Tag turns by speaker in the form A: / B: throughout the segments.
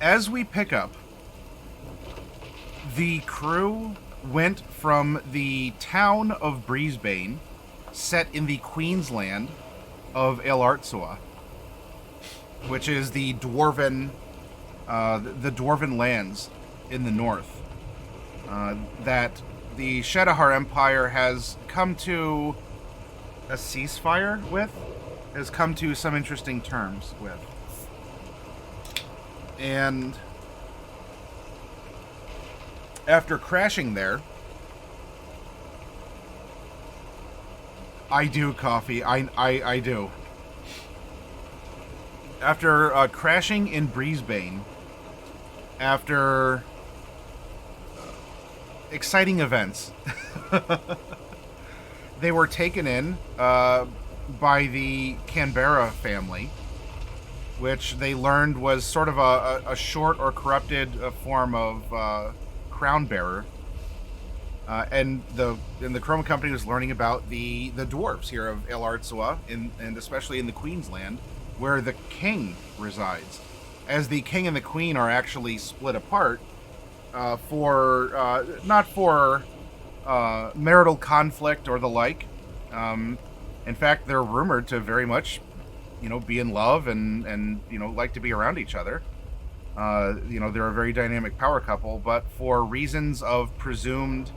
A: as we pick up, the crew went from the town of Brisbane, set in the Queensland of Airship, which is the dwarven lands in the north that the Shadowheart Empire has come to a ceasefire with, has come to some interesting terms with. And after crashing there, I do, Coffee. I do. After crashing in Brisbane, after exciting events, they were taken in by the Canberra family, which they learned was sort of a short or corrupted form of crown bearer. And the Chroma Company was learning about the dwarves here of Airship, and especially in the Queensland, where the king resides. As the king and the queen are actually split apart for not for marital conflict or the like. In fact, they're rumored to very much, be in love and like to be around each other. They're a very dynamic power couple, but for reasons of presumed,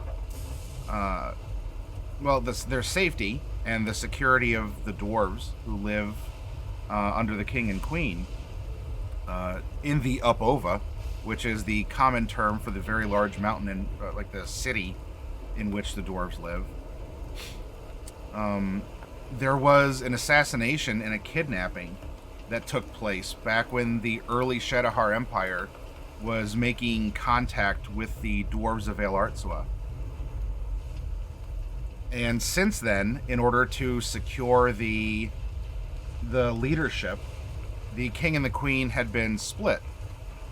A: their safety and the security of the dwarves who live under the king and queen in the Upova, which is the common term for the very large mountain in like the city in which the dwarves live. There was an assassination and a kidnapping that took place back when the early Shadowheart Empire was making contact with the dwarves of Airship. And since then, in order to secure the leadership, the king and the queen had been split.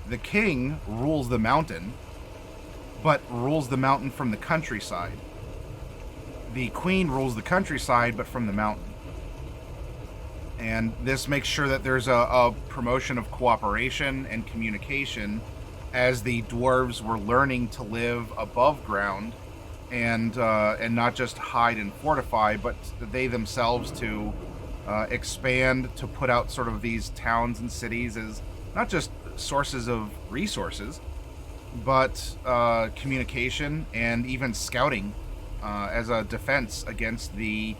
A: The king rules the mountain, but rules the mountain from the countryside. The queen rules the countryside, but from the mountain. And this makes sure that there's a promotion of cooperation and communication as the dwarves were learning to live above ground and not just hide and fortify, but they themselves to expand, to put out sort of these towns and cities as not just sources of resources, but communication and even scouting as a defense against the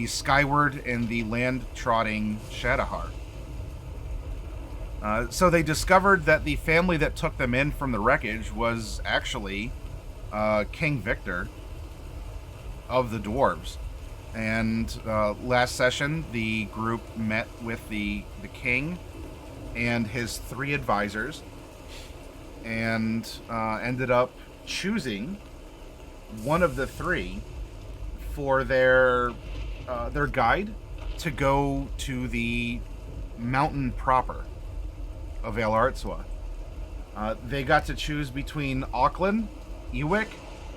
A: skyward and the land-trotting Shadowheart. So they discovered that the family that took them in from the wreckage was actually King Victor of the dwarves. And last session, the group met with the king and his 3 advisors and ended up choosing one of the 3 for their guide to go to the mountain proper of Airship. They got to choose between Auckland, Ewick,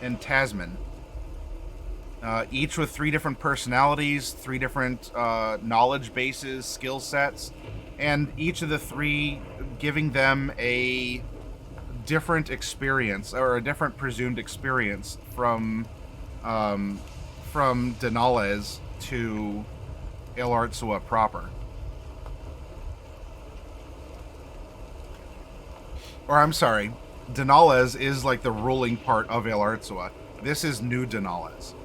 A: and Tasman. Each with 3 different personalities, 3 different knowledge bases, skill sets, and each of the 3 giving them a different experience, or a different presumed experience from Denales to Airship proper. Or I'm sorry, Denales is like the ruling part of Airship. This is New Denales.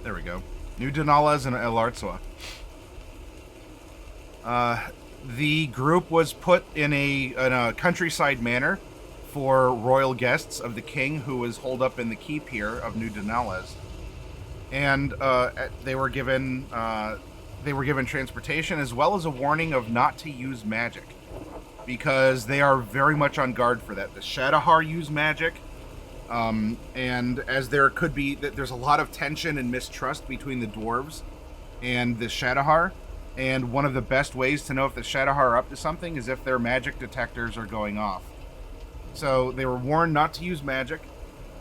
A: There we go. New Denales and Airship. The group was put in a countryside manor for royal guests of the king, who was holed up in the keep here of New Denales. and they were given transportation as well as a warning of not to use magic, because they are very much on guard for that. The Shadowheart use magic, and as there's a lot of tension and mistrust between the dwarves and the Shadowheart, and one of the best ways to know if the Shadowheart are up to something is if their magic detectors are going off. So they were warned not to use magic.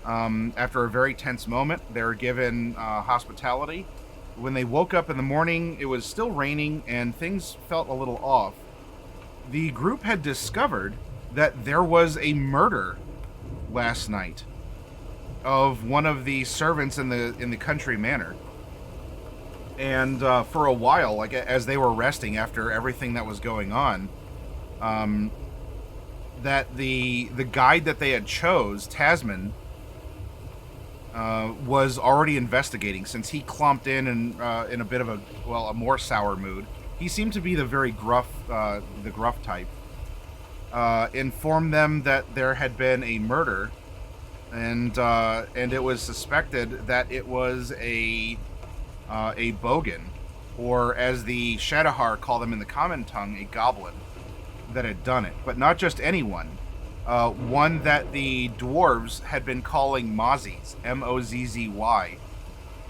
A: After a very tense moment, they were given hospitality. When they woke up in the morning, it was still raining and things felt a little off. The group had discovered that there was a murder last night of one of the servants in the country manor. And for a while, like as they were resting after everything that was going on, that the guide that they had chose, Tasman, was already investigating, since he clomped in a bit of a more sour mood. He seemed to be the very gruff type. Informed them that there had been a murder, and it was suspected that it was a bogan, or as the Shadowheart call them in the common tongue, a goblin, that had done it. But not just anyone. One that the dwarves had been calling Mozzies, M-O-Z-Z-Y,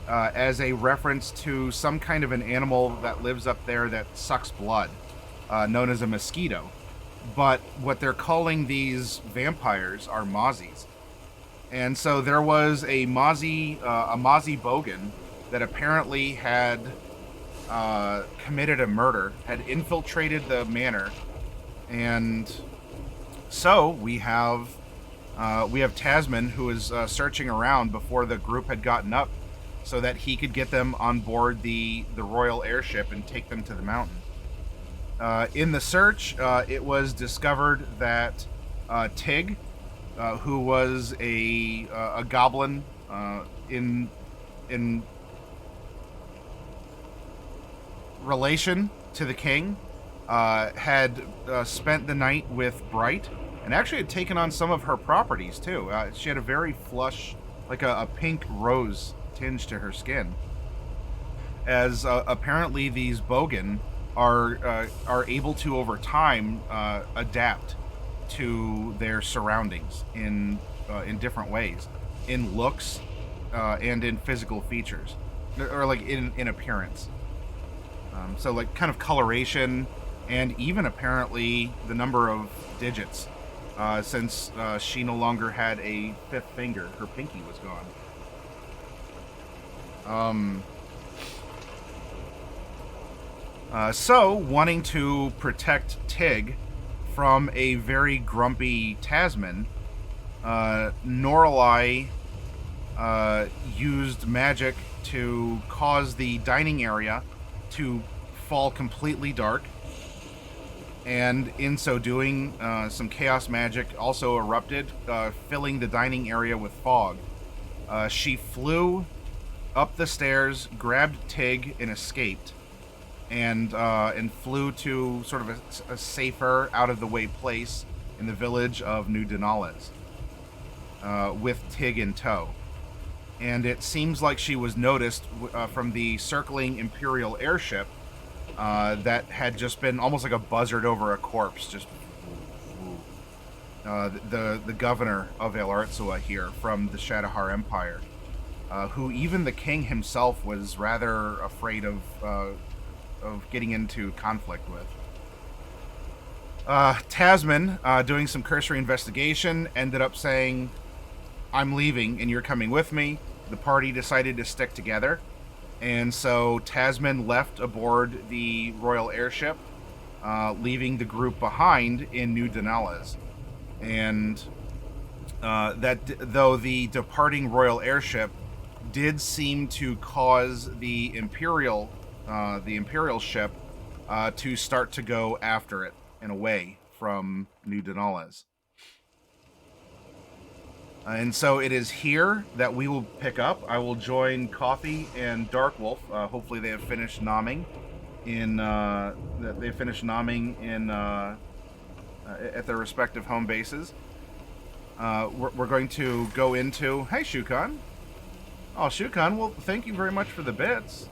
A: as a reference to some kind of an animal that lives up there that sucks blood, known as a mosquito. But what they're calling these vampires are Mozzies. And so there was a Mozzie bogan that apparently had committed a murder, had infiltrated the manor, and so we have Tasman, who is searching around before the group had gotten up, so that he could get them on board the royal airship and take them to the mountain. In the search, it was discovered that Tig, who was a goblin in relation to the king, had spent the night with Bright, and actually had taken on some of her properties too. She had a very flush, like a pink rose tinge to her skin, as apparently these bogan are able to, over time, adapt to their surroundings in different ways, in looks and in physical features, or like in appearance. So like kind of coloration, and even apparently the number of digits, since she no longer had a fifth finger. Her pinky was gone. So, wanting to protect Tig from a very grumpy Tasman, Norallie used magic to cause the dining area to fall completely dark, and in so doing, some chaos magic also erupted, filling the dining area with fog. She flew up the stairs, grabbed Tig, and escaped, and flew to sort of a safer, out-of-the-way place in the village of New Denales, with Tig in tow. And it seems like she was noticed from the circling Imperial airship that had just been almost like a buzzard over a corpse. Just the governor of El Artsua here from the Shadowheart Empire, who even the king himself was rather afraid of getting into conflict with. Tasman, doing some cursory investigation, ended up saying, "I'm leaving and you're coming with me." The party decided to stick together, and so Tasman left aboard the royal airship, leaving the group behind in New Denales. And though the departing royal airship did seem to cause the imperial ship to start to go after it and away from New Denales. And so it is here that we will pick up. I will join Coffee and Darkwolf. Hopefully they have finished nomming at their respective home bases. We're going to go into... Hey, Shukan. Oh, Shukan, well, thank you very much for the bits.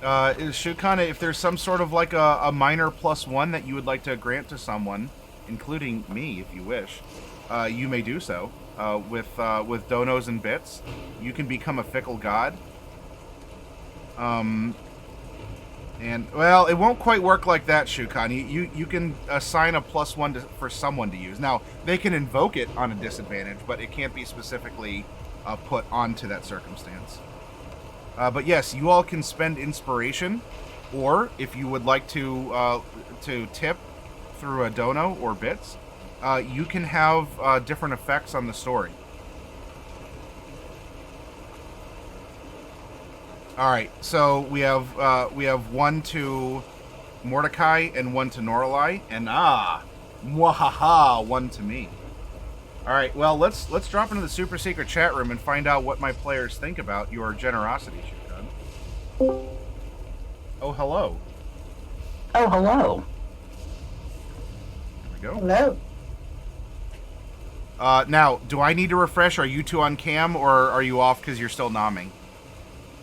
A: Is Shukan, if there's some sort of like a minor +1 that you would like to grant to someone, including me, if you wish, you may do so. With donos and bits, you can become a fickle god. And, well, it won't quite work like that, Shukan. You can assign a +1 for someone to use. Now, they can invoke it on a disadvantage, but it can't be specifically put onto that circumstance. But yes, you all can spend inspiration, or if you would like to tip through a dono or bits, you can have different effects on the story. All right, so we have one to Mordecai and one to Norallie, and mwahaha, one to me. All right, well, let's drop into the super secret chat room and find out what my players think about your generosity, Shukan. Oh, hello.
B: Oh, hello.
A: There we go.
C: Hello.
A: Now, do I need to refresh? Are you two on cam, or are you off because you're still nomming?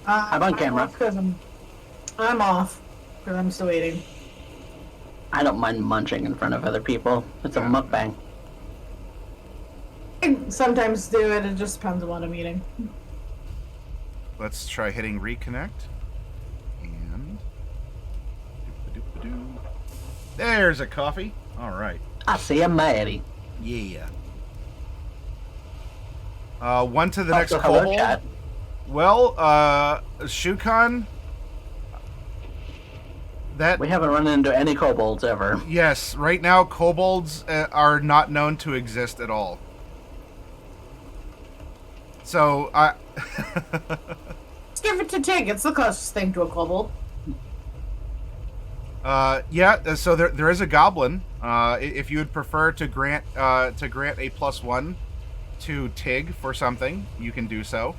B: I'm on camera.
C: I'm off because I'm still eating.
B: I don't mind munching in front of other people. It's a mukbang.
C: I sometimes do it. It just depends on what I'm eating.
A: Let's try hitting reconnect. And there's a coffee. All right.
B: I see a matey.
A: Yeah. One to the next
B: hello,
A: kobold.
B: chat.
A: Well, Shukan, that...
B: We haven't run into any kobolds ever.
A: Yes, right now kobolds are not known to exist at all. So,
C: Let's give it to Tig. It's the closest thing to a kobold.
A: yeah, so there is a goblin. If you would prefer to grant a +1 to Tig for something, you can do so.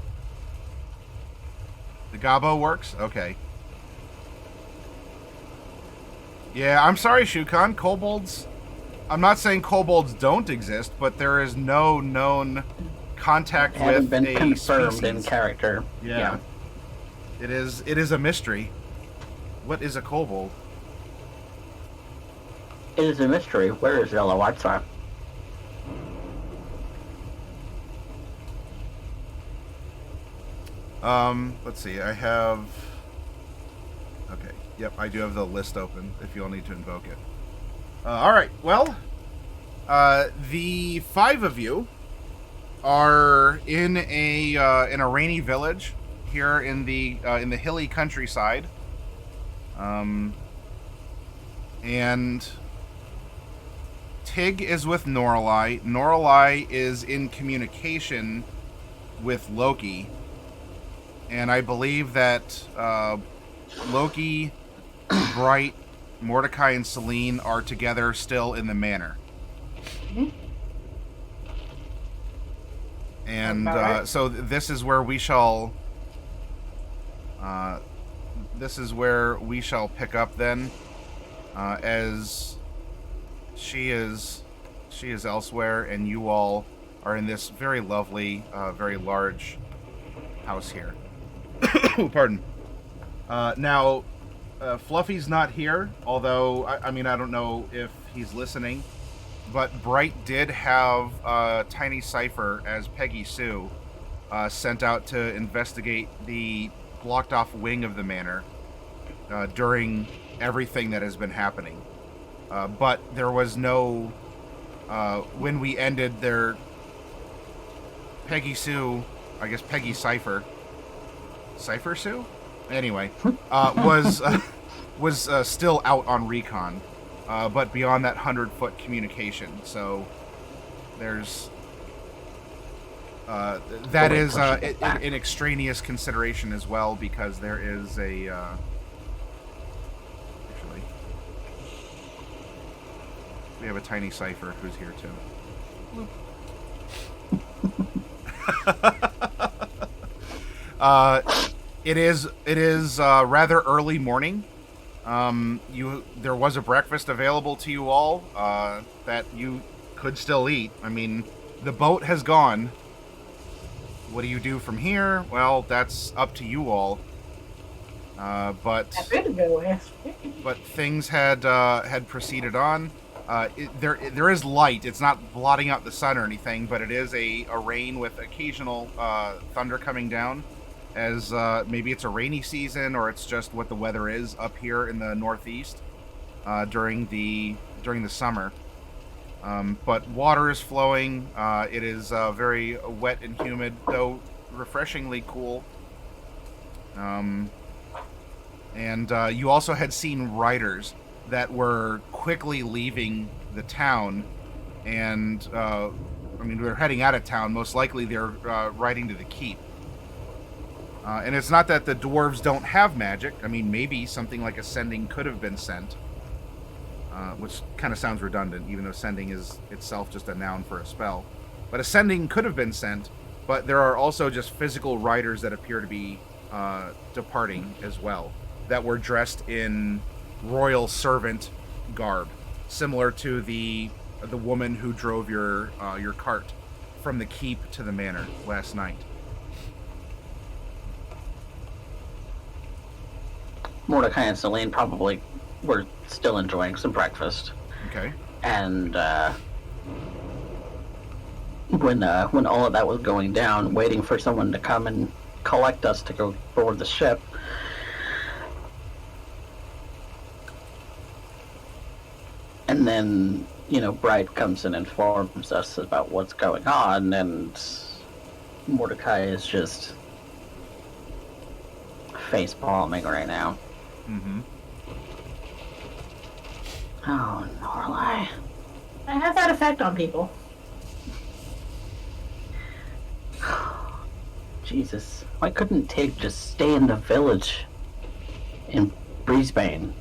A: The gobbo works? Okay. Yeah, I'm sorry, Shukan. Kobolds... I'm not saying kobolds don't exist, but there is no known contact with
B: been
A: a
B: confirmed
A: species.
B: in character.
A: Yeah. It is a mystery. What is a kobold?
B: It is a mystery. Where is Zellawatsa?
A: Let's see. I have... Okay. Yep, I do have the list open if you'll need to invoke it. Alright, well, the 5 of you are in a rainy village here in the hilly countryside. And Tig is with Norallie. Norallie is in communication with Loki. And I believe that Loki, Bright, Mordecai, and Selene are together still in the manor.
C: Mm-hmm.
A: And
C: right.
A: so this is where we shall pick up then, as she is elsewhere, and you all are in this very lovely, very large house here. Pardon. Now, Fluffy's not here, although, I mean, I don't know if he's listening, but Bright did have Tiny Cypher as Peggy Sue sent out to investigate the blocked-off wing of the manor during everything that has been happening. But there was no... when we ended there... Peggy Sue... I guess Peggy Cypher... Cypher Sue? Anyway, was still out on recon, but beyond that 100-foot communication. So there's that is an extraneous consideration as well, because there is a actually we have a Tiny Cypher who's here too. It is rather early morning. There was a breakfast available to you all that you could still eat. I mean, the boat has gone. what do you do from here? Well, that's up to you all. But
C: That could go with.
A: things had proceeded on. There is light. It's not blotting out the sun or anything, but it is a rain with occasional thunder coming down, as maybe it's a rainy season or it's just what the weather is up here in the Northeast during the summer. But water is flowing. It is very wet and humid, though refreshingly cool. And you also had seen riders that were quickly leaving the town, and they're heading out of town. Most likely they're riding to the keep. And it's not that the dwarves don't have magic. I mean, maybe something like a sending could have been sent, which kind of sounds redundant, even though sending is itself just a noun for a spell. But a sending could have been sent, but there are also just physical riders that appear to be departing as well, that were dressed in royal servant garb, similar to the woman who drove your cart from the keep to the manor last night.
B: Mordecai and Selene probably were still enjoying some breakfast.
A: Okay.
B: And when all of that was going down, waiting for someone to come and collect us to go board the ship, and then, Bright comes and informs us about what's going on, and Mordecai is just face palming right now.
A: Mm-hmm.
B: Oh, Norallie.
C: I have that effect on people.
B: Jesus. Why couldn't Tig just stay in the village in Brisbane?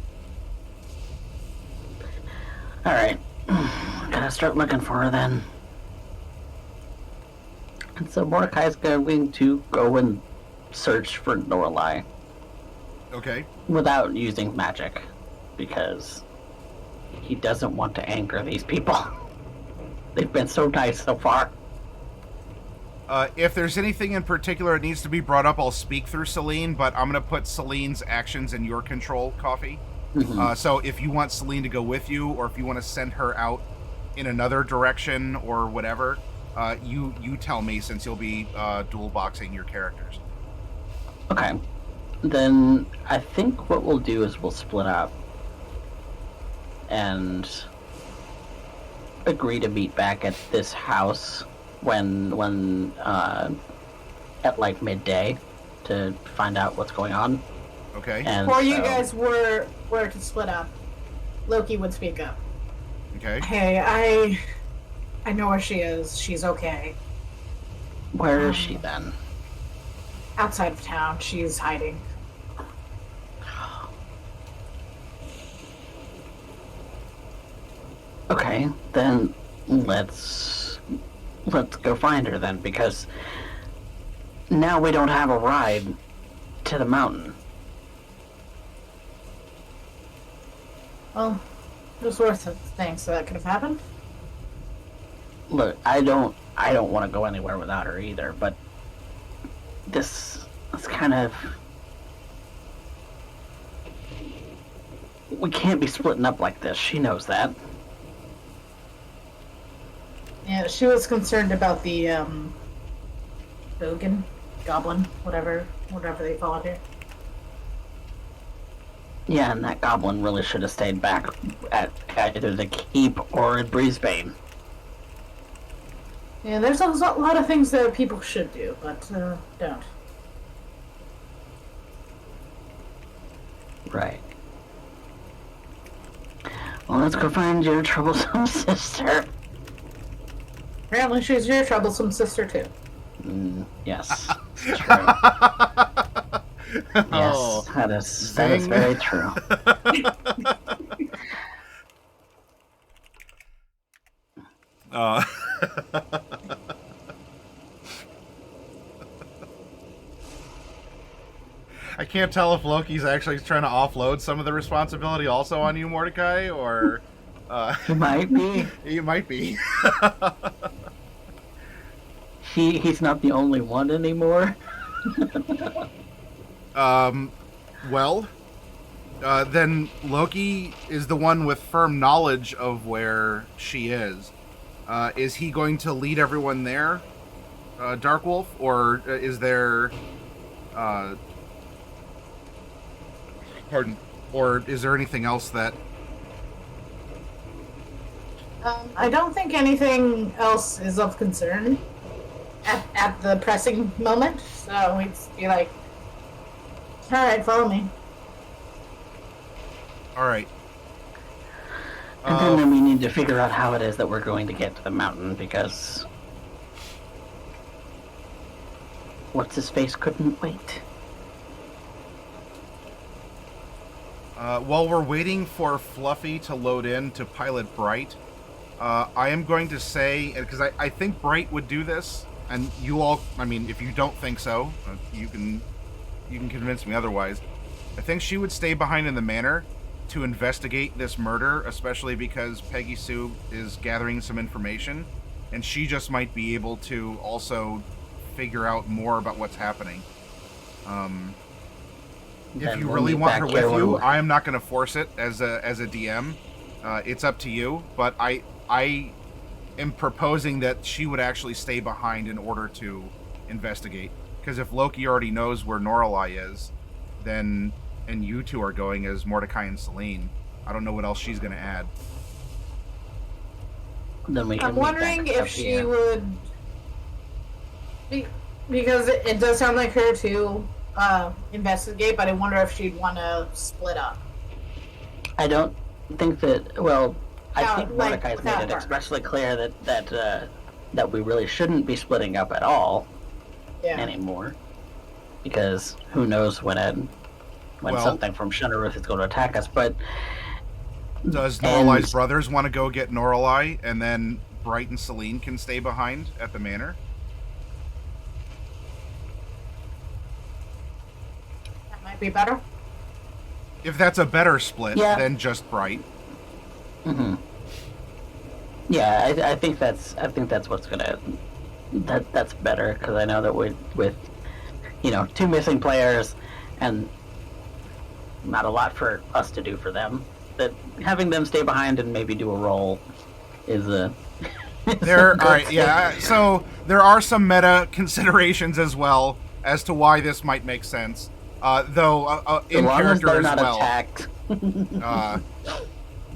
B: Alright. Gotta start looking for her then. And so Mordecai's going to go and search for Norallie.
A: Okay.
B: Without using magic. Because he doesn't want to anger these people. They've been so nice so far.
A: If there's anything in particular that needs to be brought up, I'll speak through Selene, but I'm going to put Selene's actions in your control, Coffee.
B: Mm-hmm.
A: So if you want Selene to go with you, or if you want to send her out in another direction or whatever, you tell me, since you'll be dual boxing your characters.
B: Okay. Then I think what we'll do is we'll split up and agree to meet back at this house when at like midday to find out what's going on.
A: Okay.
B: And
C: Before you guys were to split up, Loki would speak up.
A: Okay.
C: Hey, I know where she is. She's okay.
B: Where is she then?
C: Outside of town. She's hiding.
B: Okay, then let's go find her then, because now we don't have a ride to the mountain.
C: Well, there's worse things that could have happened.
B: Look, I don't want to go anywhere without her either, but this kind of, we can't be splitting up like this. She knows that.
C: Yeah, she was concerned about the goblin, whatever they call it here.
B: Yeah, and that goblin really should have stayed back at either the keep or in Brisbane.
C: Yeah, there's a lot of things that people should do, but don't.
B: Right. Well, let's go find your troublesome sister.
C: Apparently she's your troublesome sister, too.
B: Yes. It's true.
A: Oh,
B: Yes, that is very true.
A: I can't tell if Loki's actually trying to offload some of the responsibility also on you, Mordecai, or...
B: He might be.
A: He might be.
B: he's not the only one anymore.
A: Well, then Loki is the one with firm knowledge of where she is. Is he going to lead everyone there, Darkwolf, or is there, pardon, or is there anything else that?
C: I don't think anything else is of concern at the pressing moment. So we'd be like, all right, follow me.
A: All right.
B: And then we need to figure out how it is that we're going to get to the mountain, because what's his face couldn't wait.
A: While we're waiting for Fluffy to load in to pilot Bright, I am going to say, because I think Bright would do this, and you all, I mean, if you don't think so, you can convince me otherwise. I think she would stay behind in the manor to investigate this murder, especially because Peggy Sue is gathering some information, and she just might be able to also figure out more about what's happening. If you really want her with you, I am not going to force it as a DM. It's up to you, but I am proposing that she would actually stay behind in order to investigate. Because if Loki already knows where Norallie is, then, and you two are going as Mordecai and Selene, I don't know what else she's going to add.
B: Then we can
C: I'm wondering if she would, because it does sound like her to investigate, but I wonder if she'd want to split up.
B: I don't think that. Well, I think
C: like,
B: Mordecai's made it expressly clear that we really shouldn't be splitting up at all anymore, because who knows when something from Shunnaruth is going to attack us. But
A: does Norallie's brothers want to go get Norallie, and then Bright and Selene can stay behind at the manor?
C: That might be better.
A: If that's a better split than just Bright.
B: Mm-hmm. Yeah, I think that's what's gonna. That's better, because I know that with two missing players and not a lot for us to do for them, that having them stay behind and maybe do a roll is a.
A: So there are some meta considerations as well as to why this might make sense. Though in character as
B: not
A: well.
B: Attacked.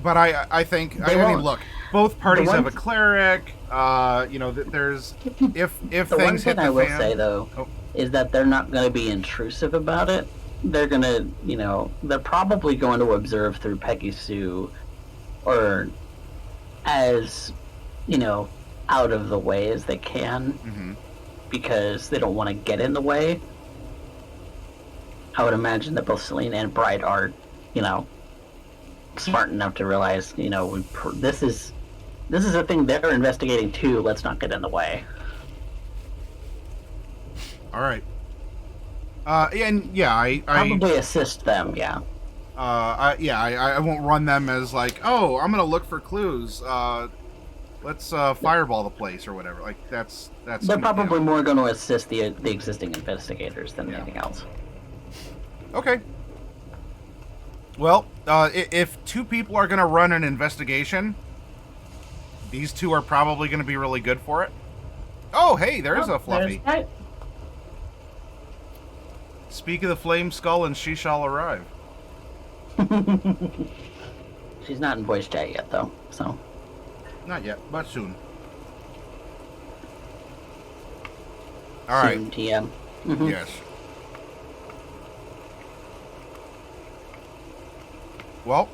A: But I think mean, look, both parties have a cleric. There's if things hit the fan.
B: I will say though is that they're not going to be intrusive about it. They're gonna, they're probably going to observe through Peggy Sue, or as, out of the way as they can, because they don't want to get in the way. I would imagine that both Selene and Bright are, smart enough to realize, this is a thing they're investigating too. Let's not get in the way.
A: All right. I
B: probably assist them. Yeah.
A: I won't run them as like, oh, I'm gonna look for clues. Let's fireball the place or whatever. Like that's.
B: They're probably more going to assist the existing investigators than anything else.
A: Okay. Well, if two people are going to run an investigation, these two are probably going to be really good for it. Oh, hey, there's a Fluffy.
C: Right.
A: Speak of the flame skull and she shall arrive.
B: She's not in voice chat yet, though, so.
A: Not yet, but soon. All right.
B: Soon, TM.
A: Yes. Well.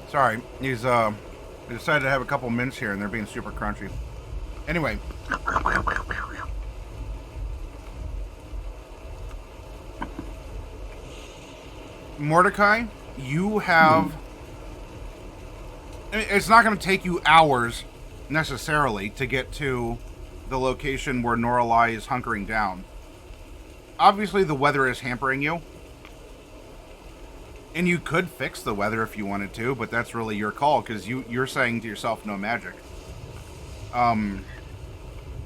A: Sorry, we decided to have a couple mints here and they're being super crunchy. Anyway. Mordecai, you have... It's not going to take you hours, necessarily, to get to the location where Norallie is hunkering down. Obviously, the weather is hampering you. And you could fix the weather if you wanted to, but that's really your call, because you're saying to yourself, no magic.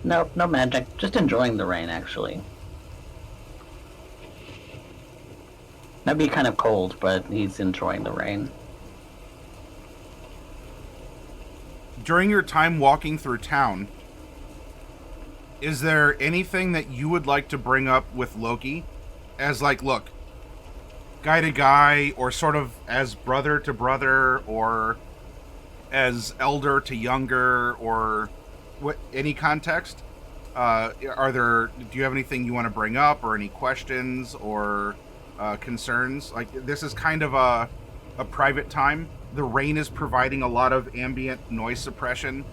B: Nope, no magic. Just enjoying the rain, actually. That'd be kind of cold, but he's enjoying the rain.
A: During your time walking through town, is there anything that you would like to bring up with Loki as, like, look, guy to guy, or sort of as brother to brother, or as elder to younger, or what, any context? Do you have anything you want to bring up, or any questions, or concerns? Like, this is kind of a private time. The rain is providing a lot of ambient noise suppression,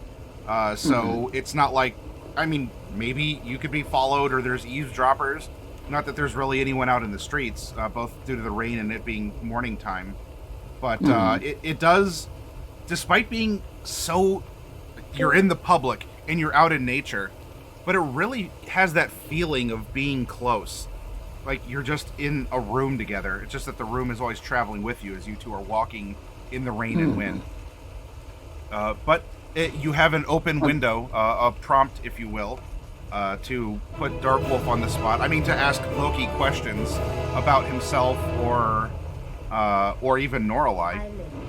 A: so it's not like, I mean, maybe you could be followed, or there's eavesdroppers. Not that there's really anyone out in the streets, both due to the rain and it being morning time. But it does, despite being so, you're in the public and you're out in nature, but it really has that feeling of being close. Like you're just in a room together. It's just that the room is always traveling with you as you two are walking in the rain and wind. But you have an open window, a prompt, if you will, to put Darkwolf on the spot. I mean, to ask Loki questions about himself or even Norallie.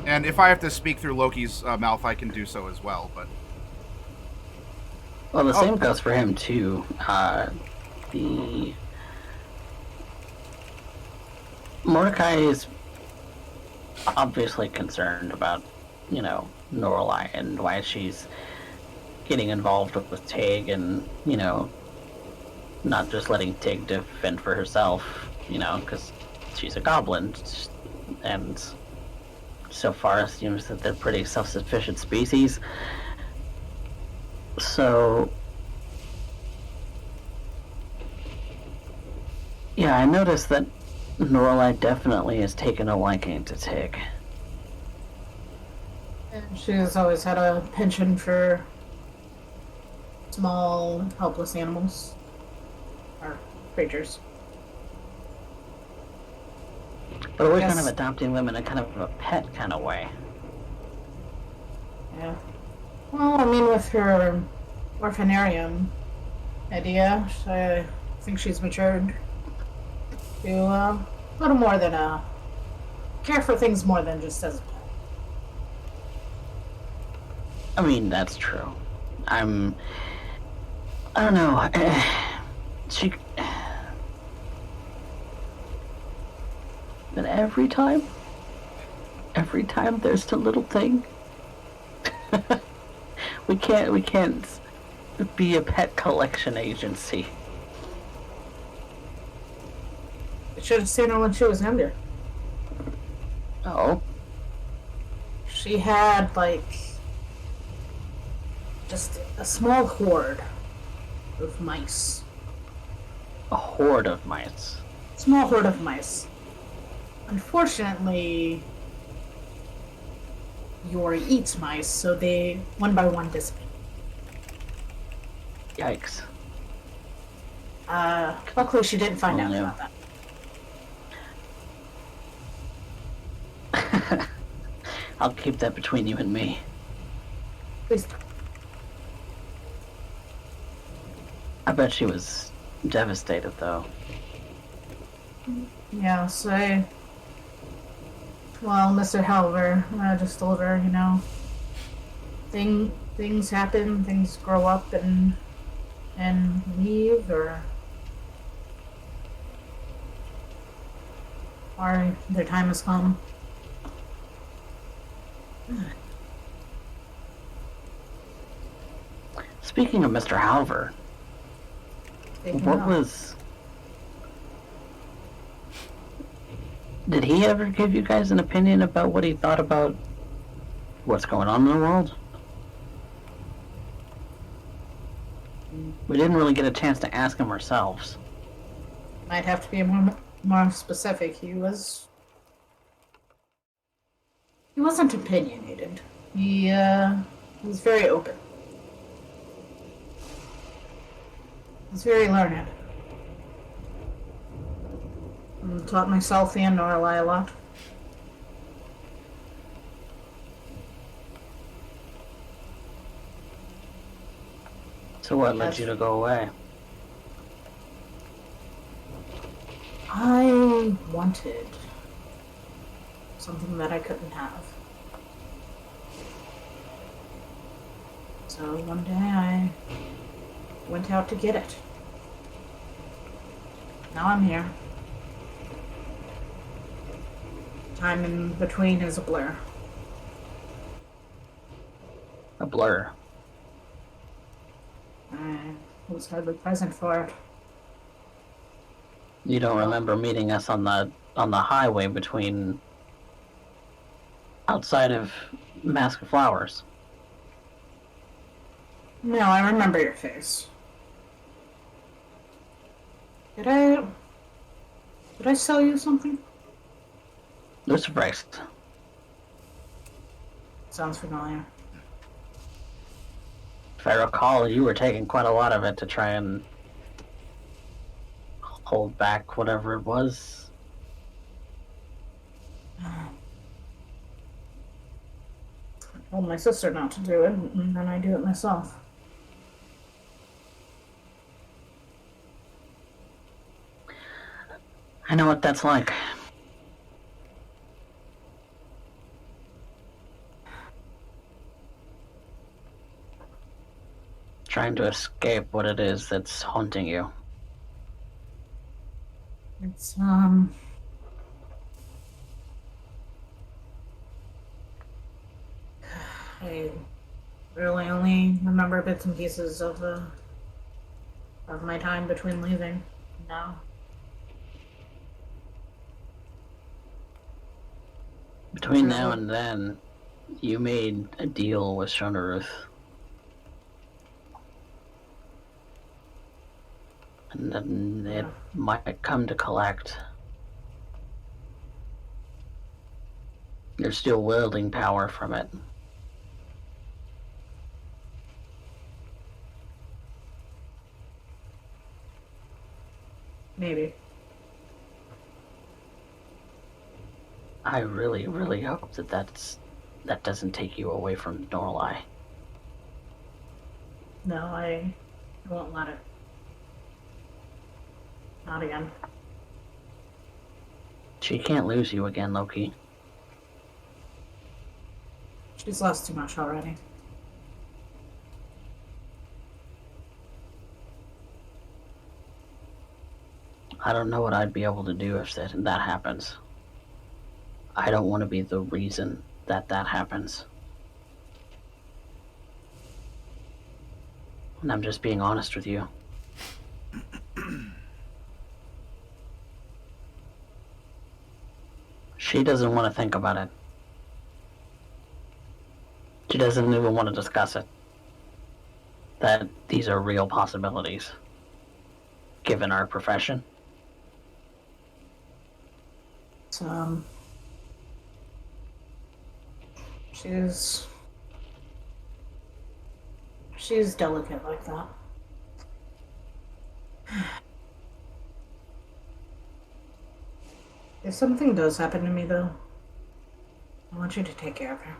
A: And if I have to speak through Loki's mouth, I can do so as well. But
B: well, the same goes for him too. The Mordecai is obviously concerned about, Norallie and why she's getting involved with Tig, and not just letting Tig defend for herself, because she's a goblin, and so far it seems that they're pretty self-sufficient species. So yeah, I noticed that Norallie definitely has taken a liking to Tig.
C: And she's always had a penchant for small, helpless animals. Or creatures.
B: But always kind of adopting them in a kind of a pet kind of way.
C: Yeah. Well, I mean, with her orphanarium idea, I think she's matured to a little more than care for things more than just as a pet.
B: I mean, that's true. I don't know. But every time there's a little thing, we can't be a pet collection agency.
C: I should have seen her when she was younger.
B: Oh.
C: She had, just a small horde of mice.
B: A horde of mice.
C: Small horde of mice. Unfortunately, Yori eats mice, so they one by one dissipate.
B: Yikes.
C: Luckily she didn't find out about that.
B: I'll keep that between you and me.
C: Please don't.
B: I bet she was devastated, though.
C: Yeah, so Mr. Halver, I just told her, things happen, things grow up and leave, or their time has come.
B: Speaking of Mr. Halver, did he ever give you guys an opinion about what he thought about what's going on in the world? We didn't really get a chance to ask him ourselves.
C: Might have to be more specific. He wasn't opinionated. He was very open. He's very learned. Taught myself and Norallie a lot.
B: So what led you to go away?
C: I wanted something that I couldn't have. So one day I went out to get it. Now I'm here. Time in between is a blur.
B: A blur.
C: I was hardly present for it.
B: You don't remember meeting us on the highway between outside of Mask of Flowers?
C: No, I remember your face. Did I sell you something?
B: Lucifer's.
C: Sounds familiar.
B: If I recall, you were taking quite a lot of it to try and hold back whatever it was.
C: I told my sister not to do it, and then I do it myself.
B: I know what that's like. Trying to escape what it is that's haunting you.
C: It's, I really only remember bits and pieces of my time between leaving. No.
B: Between now and then, you made a deal with Shona Ruth. And then it might come to collect. You're still wielding power from it.
C: Maybe.
B: I really, really hope that doesn't take you away from Norallie.
C: No, I won't let it. Not again.
B: She can't lose you again, Loki.
C: She's lost too much already.
B: I don't know what I'd be able to do if that happens. I don't want to be the reason that happens. And I'm just being honest with you. She doesn't want to think about it. She doesn't even want to discuss it. That these are real possibilities, given our profession.
C: So, she's delicate like that. If something does happen to me, though, I want you to take care of her.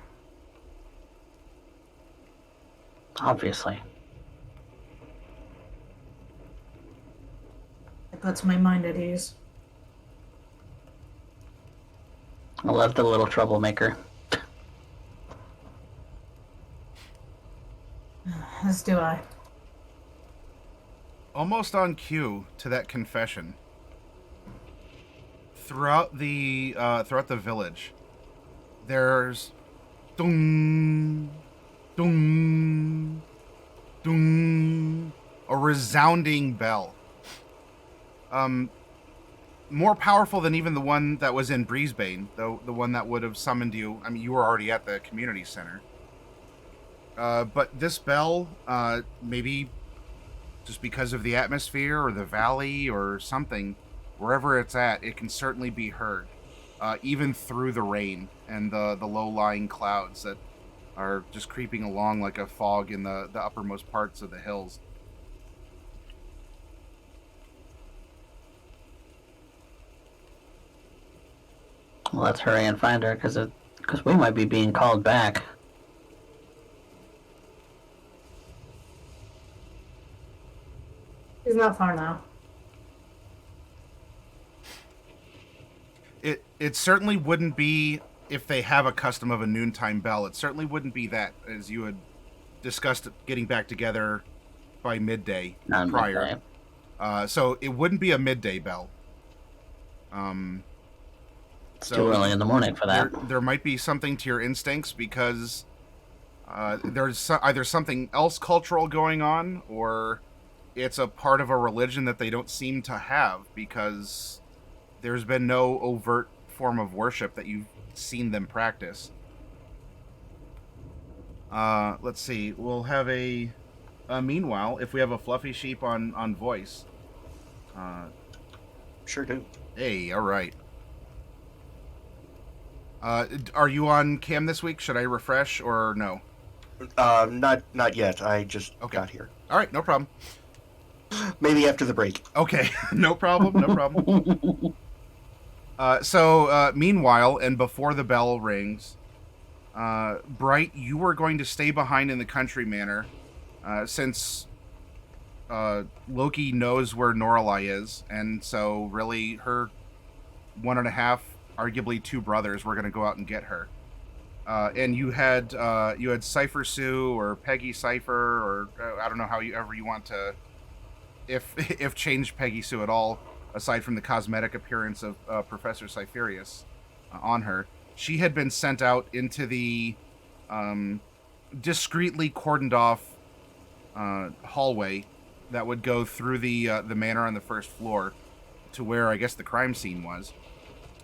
B: Obviously.
C: It puts my mind at ease.
B: I love the little troublemaker.
C: As do I.
A: Almost on cue to that confession. Throughout the village, there's dung, dung, dung, a resounding bell. More powerful than even the one that was in Brisbane, though the one that would have summoned you. I mean, you were already at the community center. But this bell, maybe just because of the atmosphere or the valley or something, wherever it's at, it can certainly be heard, even through the rain and the low-lying clouds that are just creeping along like a fog in the uppermost parts of the hills.
B: Well, let's hurry and find her, because we might be being called back.
C: He's not far now.
A: It certainly wouldn't be, if they have a custom of a noontime bell, it certainly wouldn't be that, as you had discussed getting back together by midday
B: Not
A: prior.
B: midday.
A: So it wouldn't be a midday bell.
B: It's
A: So
B: too early in the morning for that.
A: there might be something to your instincts, because there's either something else cultural going on, or it's a part of a religion that they don't seem to have, because there's been no overt form of worship that you've seen them practice. Let's see. We'll have a meanwhile, if we have a fluffy sheep on voice.
D: Sure do.
A: Hey, all right. Are you on cam this week? Should I refresh or no?
D: Not yet. I just got here.
A: All right, no problem.
D: Maybe after the break.
A: Okay, no problem, no problem. So meanwhile, and before the bell rings, Bright, you were going to stay behind in the country manor, since Loki knows where Norallie is, and so really her 1.5, arguably 2 brothers were going to go out and get her. And you had Cypher Sue or Peggy Cypher, or I don't know how ever you want to, if change Peggy Sue at all, aside from the cosmetic appearance of Professor Cypherius on her. She had been sent out into the discreetly cordoned off hallway that would go through the manor on the first floor to where I guess the crime scene was.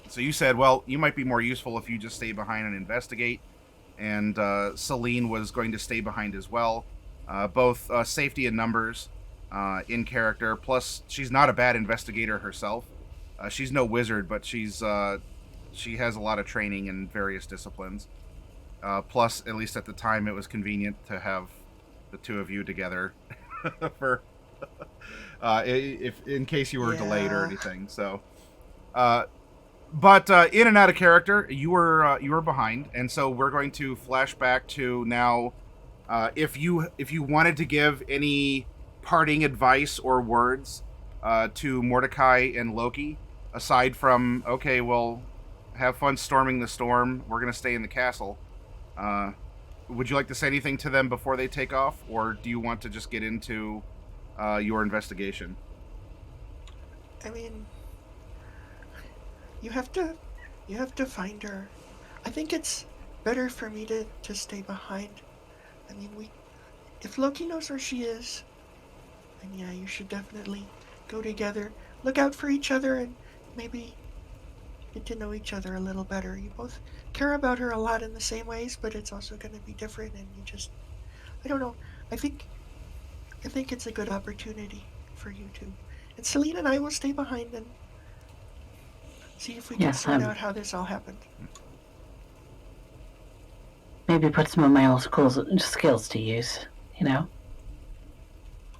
A: So you said, well, you might be more useful if you just stay behind and investigate. And Selene was going to stay behind as well. Both safety and numbers in character. Plus, she's not a bad investigator herself. She's no wizard, but she has a lot of training in various disciplines. Plus, at least at the time, it was convenient to have the two of you together for if in case you were delayed or anything. So. But in and out of character, you were behind, and so we're going to flash back to now. If you wanted to give any parting advice or words to Mordecai and Loki, aside from okay, well, have fun storming the storm. We're gonna stay in the castle. Would you like to say anything to them before they take off, or do you want to just get into your investigation?
D: I mean, you have to find her. I think it's better for me to stay behind. I mean, if Loki knows where she is, then yeah, you should definitely go together. Look out for each other and maybe get to know each other a little better. You both care about her a lot in the same ways, but it's also going to be different, and you just, I don't know. I think it's a good opportunity for you two. And Selene and I will stay behind and see if we can sort out how this all happened.
B: Maybe put some of my old skills to use, you know?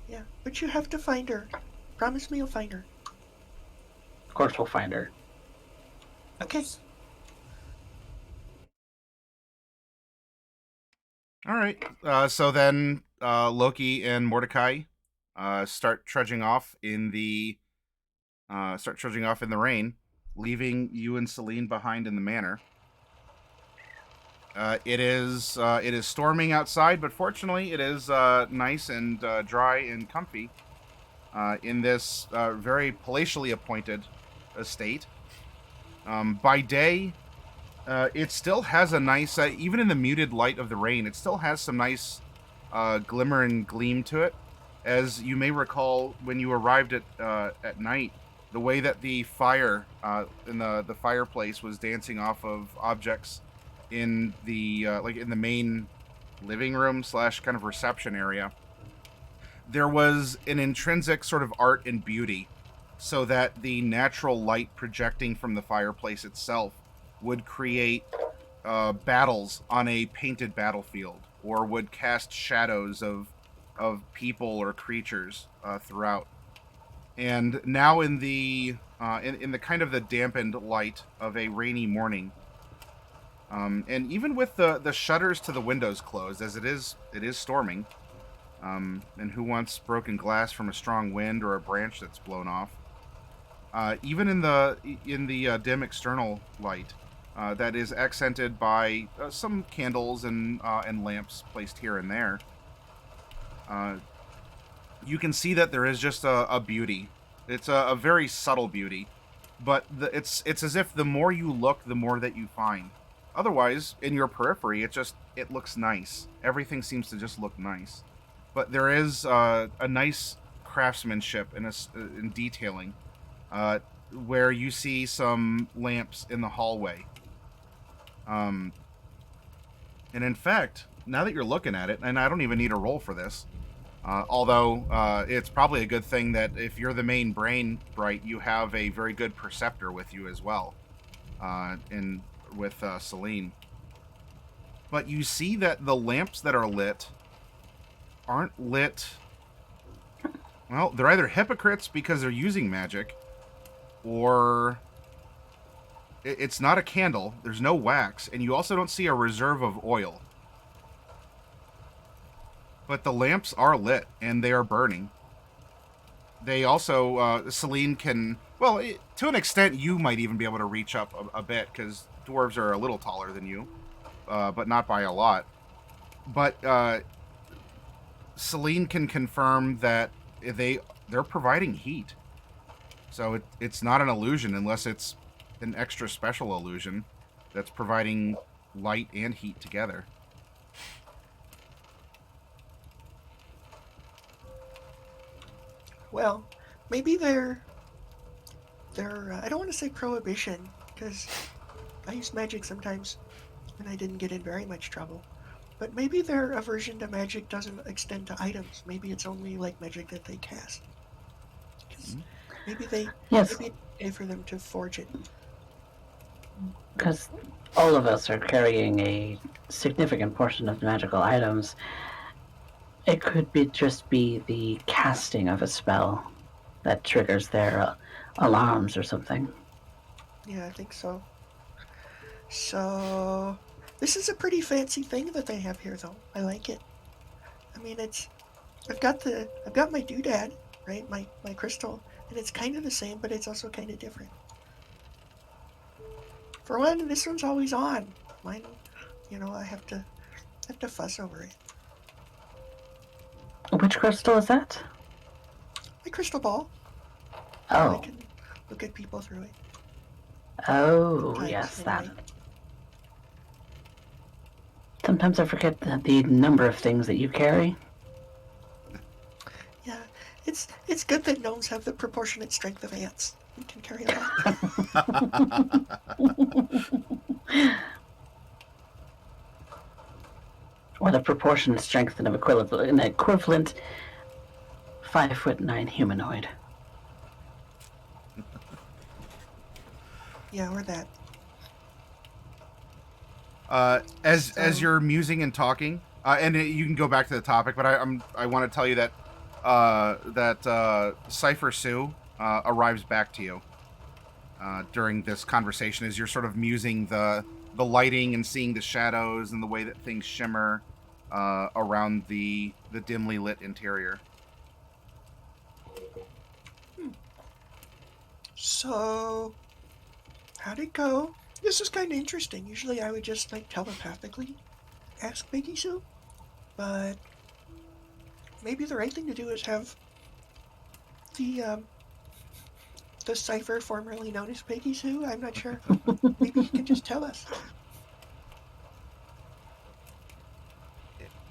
D: Yeah, but you have to find her. Promise me you'll find her.
B: Of course we'll find her.
D: Okay.
A: All right. So then Loki and Mordecai start trudging off in the rain, leaving you and Selene behind in the manor. It is storming outside, but fortunately it is nice and dry and comfy in this very palatially appointed estate. By day, it still has a nice, even in the muted light of the rain, it still has some nice glimmer and gleam to it. As you may recall, when you arrived at night, the way that the fire in the fireplace was dancing off of objects in the in the main living room / kind of reception area, there was an intrinsic sort of art and beauty, so that the natural light projecting from the fireplace itself would create battles on a painted battlefield, or would cast shadows of people or creatures throughout. And now in the kind of the dampened light of a rainy morning, and even with the shutters to the windows closed, as it is storming, And who wants broken glass from a strong wind or a branch that's blown off? Even in the dim external light, that is accented by some candles and lamps placed here and there. You can see that there is just a beauty. It's a very subtle beauty, but it's as if the more you look, the more that you find. Otherwise, in your periphery, it looks nice. Everything seems to just look nice, but there is a nice craftsmanship in detailing, where you see some lamps in the hallway. And in fact, now that you're looking at it, and I don't even need a roll for this. Although it's probably a good thing that if you're the main brain, Bright, you have a very good perceptor with you as well, with Selene. But you see that the lamps that are lit aren't lit. Well, they're either hypocrites because they're using magic, or it's not a candle. There's no wax, and you also don't see a reserve of oil. But the lamps are lit, and they are burning. They also, Selene can, well, to an extent, you might even be able to reach up a bit, because dwarves are a little taller than you, but not by a lot. But Selene can confirm that they're providing heat. So it's not an illusion unless it's an extra special illusion that's providing light and heat together.
D: Well, maybe they're I don't want to say prohibition, because I use magic sometimes and I didn't get in very much trouble. But maybe their aversion to magic doesn't extend to items. Maybe it's only like magic that they cast. 'Cause maybe maybe it's okay for them to forge it.
B: Because all of us are carrying a significant portion of magical items. It could just be the casting of a spell that triggers their alarms or something.
D: Yeah, I think so. So, this is a pretty fancy thing that they have here, though. I like it. I mean, I've got my doodad, right? My crystal, and it's kind of the same, but it's also kind of different. For one, this one's always on. Mine, I have to fuss over it.
B: Which crystal is that?
D: My crystal ball.
B: Oh.
D: I can look at people through it.
B: Oh,
D: Sometimes,
B: yes,
D: anyway.
B: that. Sometimes I forget the number of things that you carry.
D: Yeah, it's good that gnomes have the proportionate strength of ants. We can carry a lot.
B: Or the proportionate strength of an equivalent 5'9" humanoid.
D: Yeah, or that.
A: As you're musing and talking, and you can go back to the topic, but I want to tell you that Cypher Sue arrives back to you during this conversation as you're sort of musing the lighting and seeing the shadows and the way that things shimmer around the dimly lit interior.
D: So, how'd it go? This is kind of interesting. Usually I would just, telepathically ask Peggy Sue. But maybe the right thing to do is have the Cypher formerly known as Peggy Sue. I'm not sure. Maybe he can just tell us.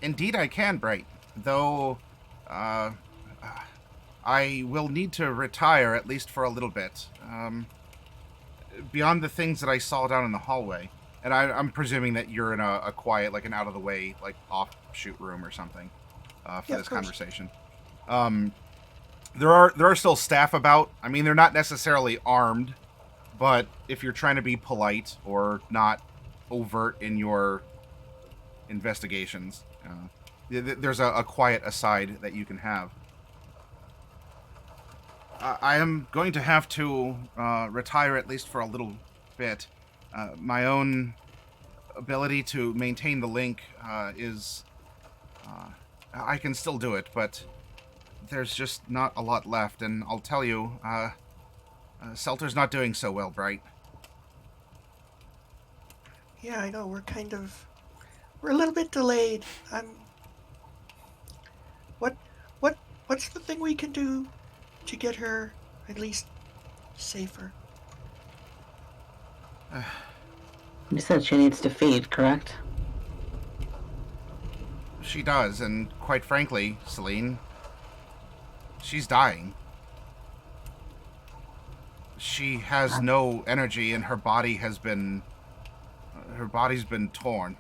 A: Indeed I can, Bright. Though, I will need to retire at least for a little bit. Beyond the things that I saw down in the hallway. And I'm presuming that you're in a quiet, an out-of-the-way, offshoot room or something for this conversation. There are still staff about. I mean, they're not necessarily armed, but if you're trying to be polite or not overt in your investigations, there's a quiet aside that you can have. I am going to have to retire at least for a little bit. My own ability to maintain the link is I can still do it, but there's just not a lot left, and I'll tell you, Selter's not doing so well, Bright.
D: Yeah, I know, we're a little bit delayed. What, what's the thing we can do to get her at least safer?
B: You said she needs to feed, correct?
A: She does, and quite frankly, Selene, she's dying. She has no energy, and her body's been torn.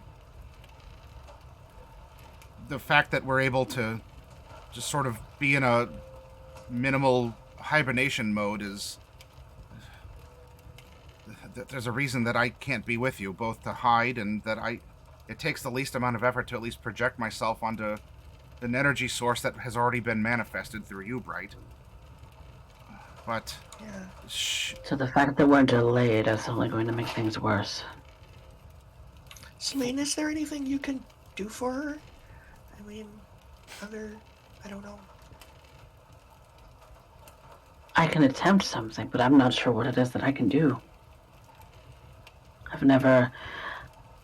A: The fact that we're able to just sort of be in a minimal hibernation mode is... There's a reason that I can't be with you, both to hide and that it takes the least amount of effort to at least project myself onto an energy source that has already been manifested through you, Bright. But...
D: Yeah.
B: So the fact that we're delayed is only going to make things worse.
D: Selene, is there anything you can do for her? I mean, I don't know.
B: I can attempt something, but I'm not sure what it is that I can do. I've never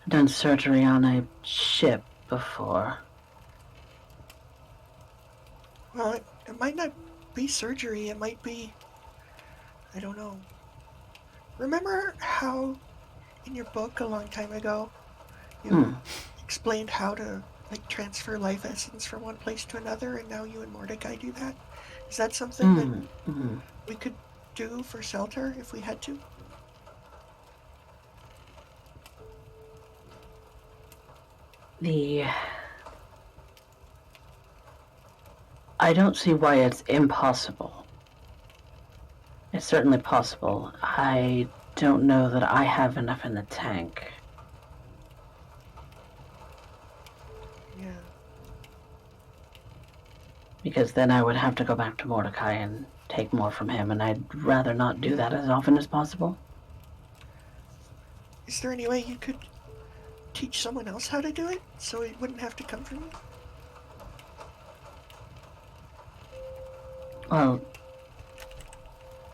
B: done surgery on a ship before.
D: Well, it might not be surgery, it might be... I don't know. Remember how, in your book a long time ago, you explained how to, like, transfer life essence from one place to another, and now you and Mordecai do that? Is that something that we could do for Selter if we had to?
B: I don't see why it's impossible. It's certainly possible. I don't know that I have enough in the tank.
D: Yeah.
B: Because then I would have to go back to Mordecai and take more from him, and I'd rather not do that as often as possible.
D: Is there any way you could teach someone else how to do it, so it wouldn't have to come from you?
B: Well,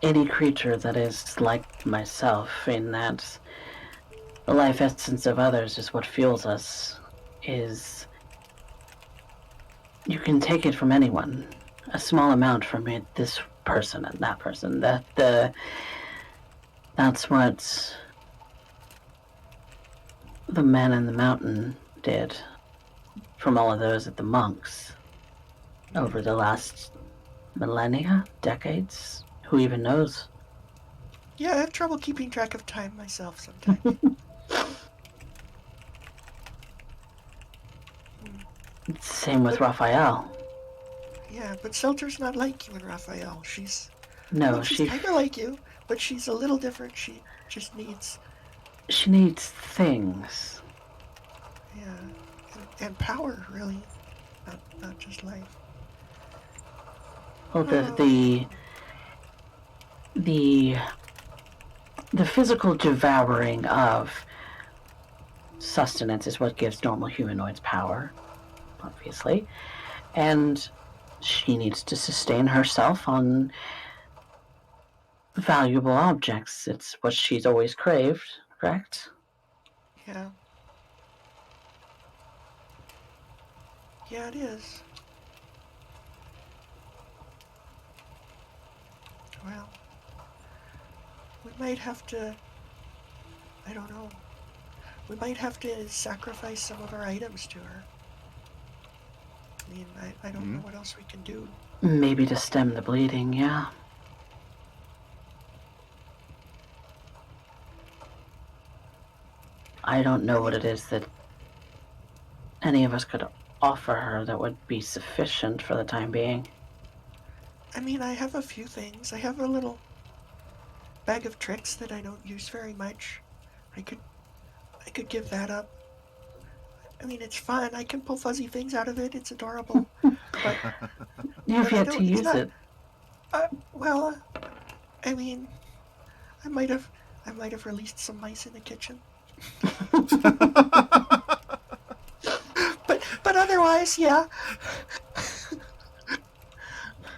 B: any creature that is like myself, in that the life essence of others is what fuels us, is... You can take it from anyone. A small amount from it, this person and that person. That's what the man in the mountain did from all of those at the monks over the last millennia, decades. Who even knows?
D: Yeah, I have trouble keeping track of time myself sometimes.
B: Same with Raphael.
D: Yeah, but Selter's not like you and Raphael. She's
B: She
D: kind of like you, but she's a little different. She just needs...
B: She needs things.
D: Yeah, and power, really. Not just life.
B: Well, the physical devouring of sustenance is what gives normal humanoids power, obviously. And she needs to sustain herself on valuable objects. It's what she's always craved, correct?
D: Yeah. Yeah, it is. Well, we might have to... I don't know. We might have to sacrifice some of our items to her. I mean, I don't know what else we can do.
B: Maybe to stem the bleeding, yeah. I don't know what it is that any of us could offer her that would be sufficient for the time being.
D: I mean, I have a few things. I have a little bag of tricks that I don't use very much. I could give that up. I mean, it's fun. I can pull fuzzy things out of it. It's adorable. But
B: You've yet to use it.
D: Well, I mean, I might have released some mice in the kitchen. but surprise, yeah.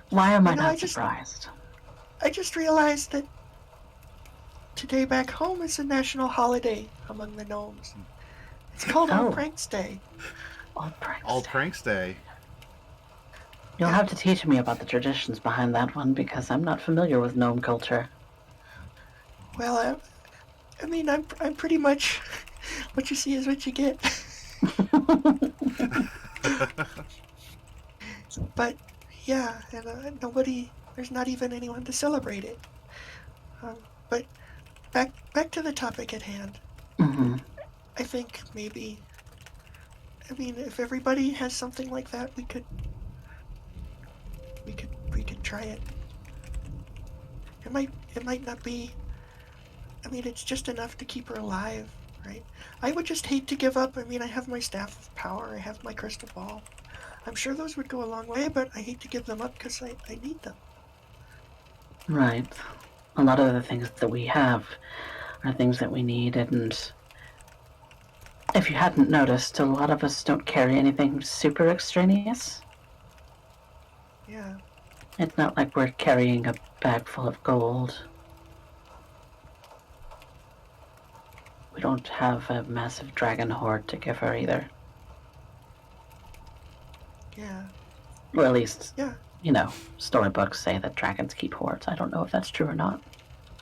B: Why am I
D: You know,
B: not surprised?
D: I just realized that today back home is a national holiday among the gnomes. It's called All
B: Oh.
D: Pranks Day.
B: All pranks.
A: All Pranks Day.
B: You'll
D: Yeah.
B: have to teach me about the traditions behind that one because I'm not familiar with gnome culture.
D: Well, I mean, I'm pretty much what you see is what you get. But yeah, and there's not even anyone to celebrate it. But back to the topic at hand.
B: Mm-hmm.
D: I think maybe, I mean, if everybody has something like that, we could try it. It might not be. I mean, it's just enough to keep her alive, right? I would just hate to give up. I mean, I have my staff of power. I have my crystal ball. I'm sure those would go a long way, but I hate to give them up because I need them.
B: Right. A lot of the things that we have are things that we need, and if you hadn't noticed, a lot of us don't carry anything super extraneous.
D: Yeah.
B: It's not like we're carrying a bag full of gold. We don't have a massive dragon hoard to give her either.
D: Yeah.
B: Or at least,
D: Yeah.
B: you know, storybooks say that dragons keep hoards. I don't know if that's true or not.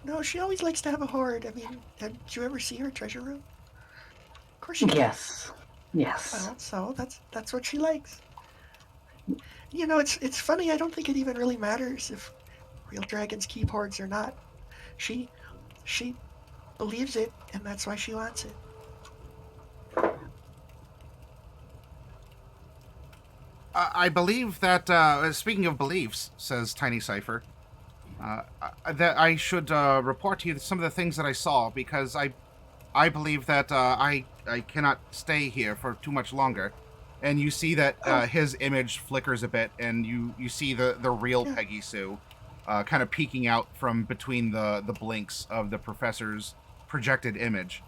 D: No, she always likes to have a hoard. I mean, did you ever see her treasure room? Of course she did.
B: Yes. Yes.
D: Well, so that's what she likes. You know, it's funny. I don't think it even really matters if real dragons keep hoards or not. She believes it, and that's why she wants it.
A: I believe that, speaking of beliefs, says Tiny Cypher, that I should report to you some of the things that I saw, because I believe that I cannot stay here for too much longer. And you see that his image flickers a bit, and you see the real Peggy Sue kind of peeking out from between the blinks of the professor's projected image.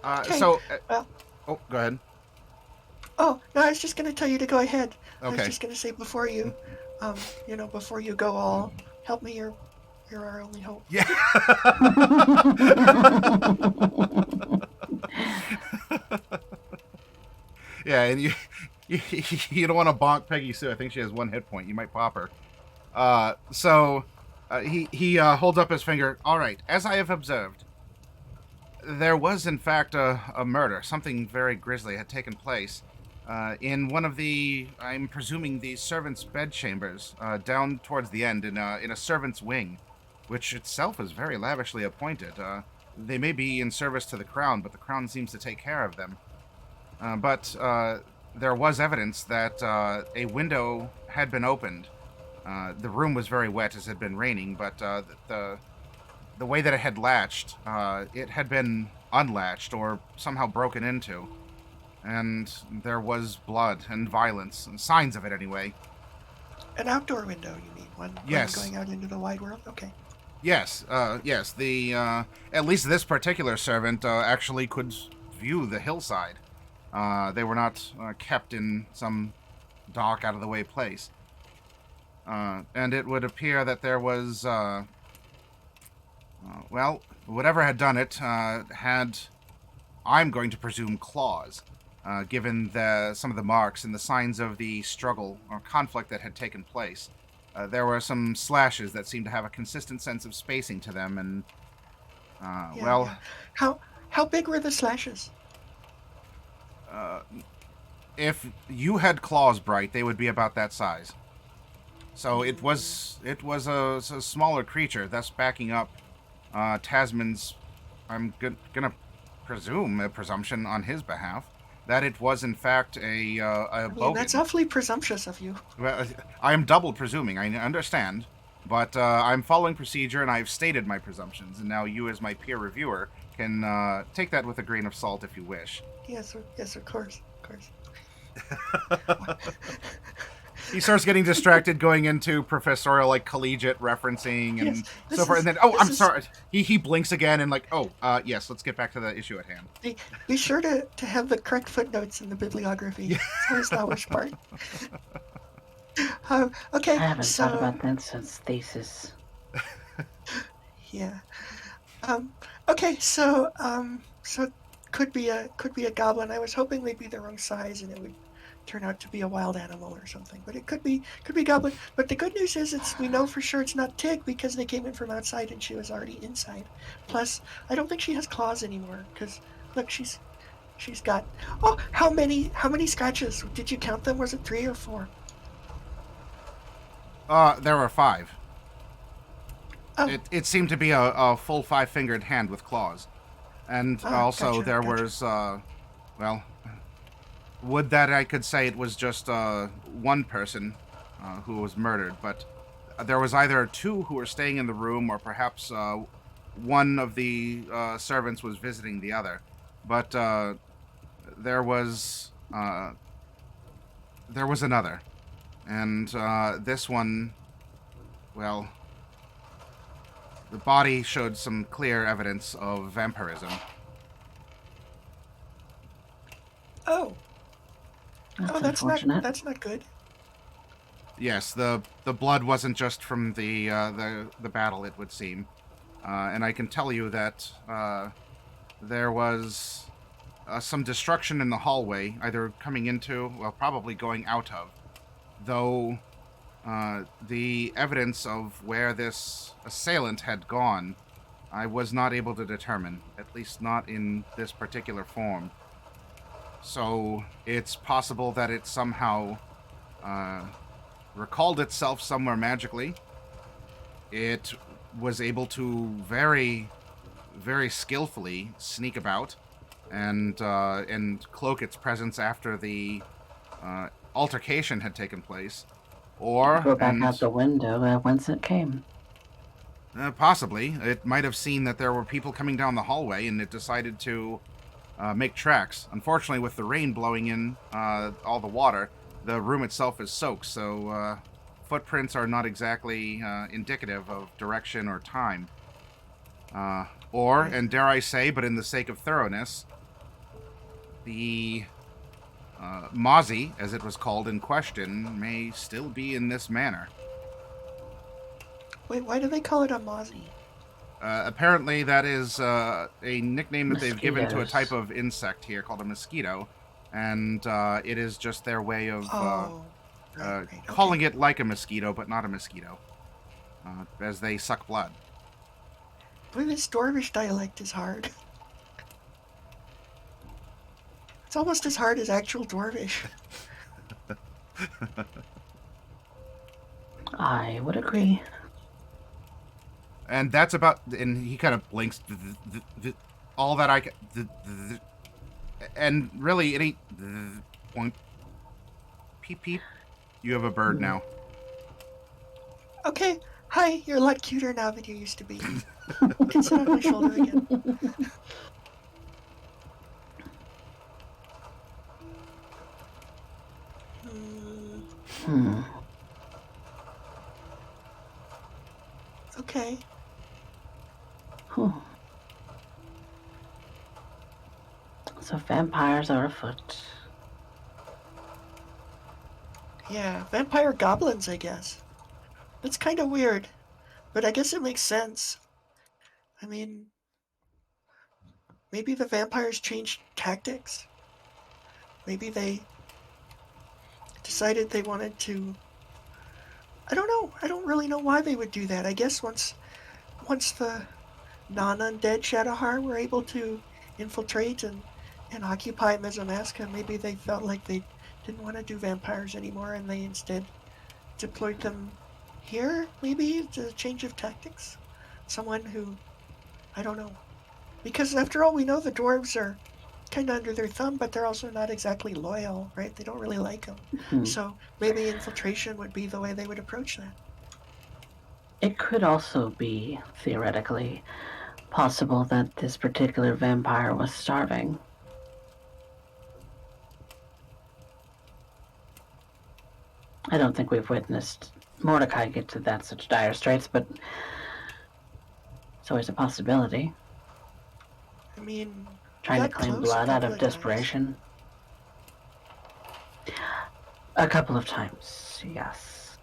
D: Okay.
A: So,
D: Well,
A: oh, go ahead.
D: oh no, I was just gonna tell you to go ahead. I
A: Okay.
D: was just gonna say before you, before you go all, help me. You're our only hope.
A: Yeah. Yeah, and you don't want to bonk Peggy Sue. I think she has 1 hit point. You might pop her. He holds up his finger. All right, as I have observed, there was in fact a murder. Something very grisly had taken place in one of the, I'm presuming, the servants' bedchambers, down towards the end in a servants' wing, which itself is very lavishly appointed. They may be in service to the crown, but the crown seems to take care of them. But there was evidence that a window had been opened. The room was very wet as it had been raining, but the way that it had latched, it had been unlatched or somehow broken into. And there was blood and violence, and signs of it anyway.
D: An outdoor window, you mean? One
A: Yes.
D: going out into the wide world? Okay.
A: Yes, yes. The at least this particular servant actually could view the hillside. They were not kept in some dark, out-of-the-way place. And it would appear that there was, well, whatever had done it had, I'm going to presume, claws, given some of the marks and the signs of the struggle or conflict that had taken place. There were some slashes that seemed to have a consistent sense of spacing to them, and,
D: Yeah. How big were the slashes?
A: If you had claws, Bright, they would be about that size. So it was a smaller creature, thus backing up Tasman's, I'm gonna presume, a presumption on his behalf, that it was in fact a bogan.
D: That's awfully presumptuous of you.
A: Well, I am double presuming, I understand, but I'm following procedure and I've stated my presumptions, and now you as my peer reviewer can take that with a grain of salt if you wish.
D: Yes, of course.
A: he starts getting distracted, going into professorial, like, collegiate referencing and
D: Yes,
A: so forth. And then, I'm
D: is-
A: sorry. He blinks again and like, yes, let's get back to the issue at hand.
D: Be sure to have the correct footnotes in the bibliography. It's always the worst part. Okay,
B: I haven't
D: so
B: thought about that since thesis.
D: yeah. Okay, so could be a goblin. I was hoping they'd be the wrong size and it would turn out to be a wild animal or something. But it could be goblin. But the good news is we know for sure it's not Tig because they came in from outside and she was already inside. Plus, I don't think she has claws anymore because look, she's got how many scratches? Did you count them? Was it 3 or 4?
A: There were 5.
D: Oh.
A: It seemed to be a full 5-fingered hand with claws. And also there was, well, would that I could say it was just one person who was murdered, but there was either 2 who were staying in the room or perhaps one of the servants was visiting the other. But there was another. And this one, well, the body showed some clear evidence of vampirism.
D: Oh.
B: That's unfortunate.
D: That's not good.
A: Yes, the blood wasn't just from the battle, it would seem. And I can tell you that there was some destruction in the hallway, either coming into, well, probably going out of. Though the evidence of where this assailant had gone, I was not able to determine, at least not in this particular form. So it's possible that it somehow recalled itself somewhere magically. It was able to very, very skillfully sneak about and cloak its presence after the altercation had taken place. Or
B: go back out the window whence it came.
A: Possibly. It might have seen that there were people coming down the hallway and it decided to make tracks. Unfortunately, with the rain blowing in all the water, the room itself is soaked, so footprints are not exactly indicative of direction or time. Or, and dare I say, but in the sake of thoroughness, the Mozzie, as it was called in question, may still be in this manor.
D: Wait, why do they call it a Mozzie?
A: Apparently that is a nickname that they've given to a
B: Mosquitoes.
A: type of insect here called a mosquito, and it is just their way of
D: Right,
A: calling it like a mosquito, but not a mosquito, as they suck blood.
D: Boy, this Dwarvish dialect is hard. It's almost as hard as actual Dwarvish.
B: I would agree.
A: And that's about, and he kind of blinks, all that I can, and really it ain't, point, peep peep, you have a bird now.
D: Okay, hi, you're a lot cuter now than you used to be. You can sit on my shoulder again. Okay.
B: So vampires are afoot.
D: Yeah, vampire goblins, I guess. That's kind of weird, but I guess it makes sense. I mean, maybe the vampires changed tactics. Maybe they decided they wanted to... I don't know. I don't really know why they would do that. I guess once the non-undead Shadowheart were able to infiltrate and occupy Mesomaska, maybe they felt like they didn't want to do vampires anymore and they instead deployed them here, maybe? It's a change of tactics? Someone who... I don't know. Because after all, we know the dwarves are kind of under their thumb, but they're also not exactly loyal, right? They don't really like them. So maybe infiltration would be the way they would approach that.
B: It could also be, theoretically, possible that this particular vampire was starving. I don't think we've witnessed Mordecai get to that such dire straits, but it's always a possibility.
D: I mean,
B: Trying to
D: got
B: claim
D: close a
B: blood out
D: couple
B: of
D: of times.
B: desperation. A couple of times, yes.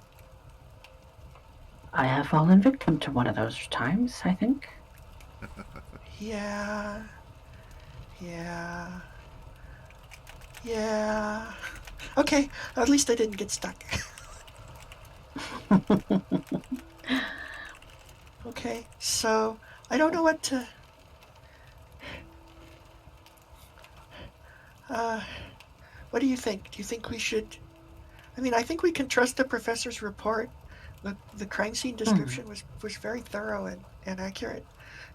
B: I have fallen victim to one of those times, I think.
D: Yeah. Okay, at least I didn't get stuck. Okay, so I don't know what to. What do you think? Do you think we should? I mean, I think we can trust the professor's report. The crime scene description was very thorough and accurate.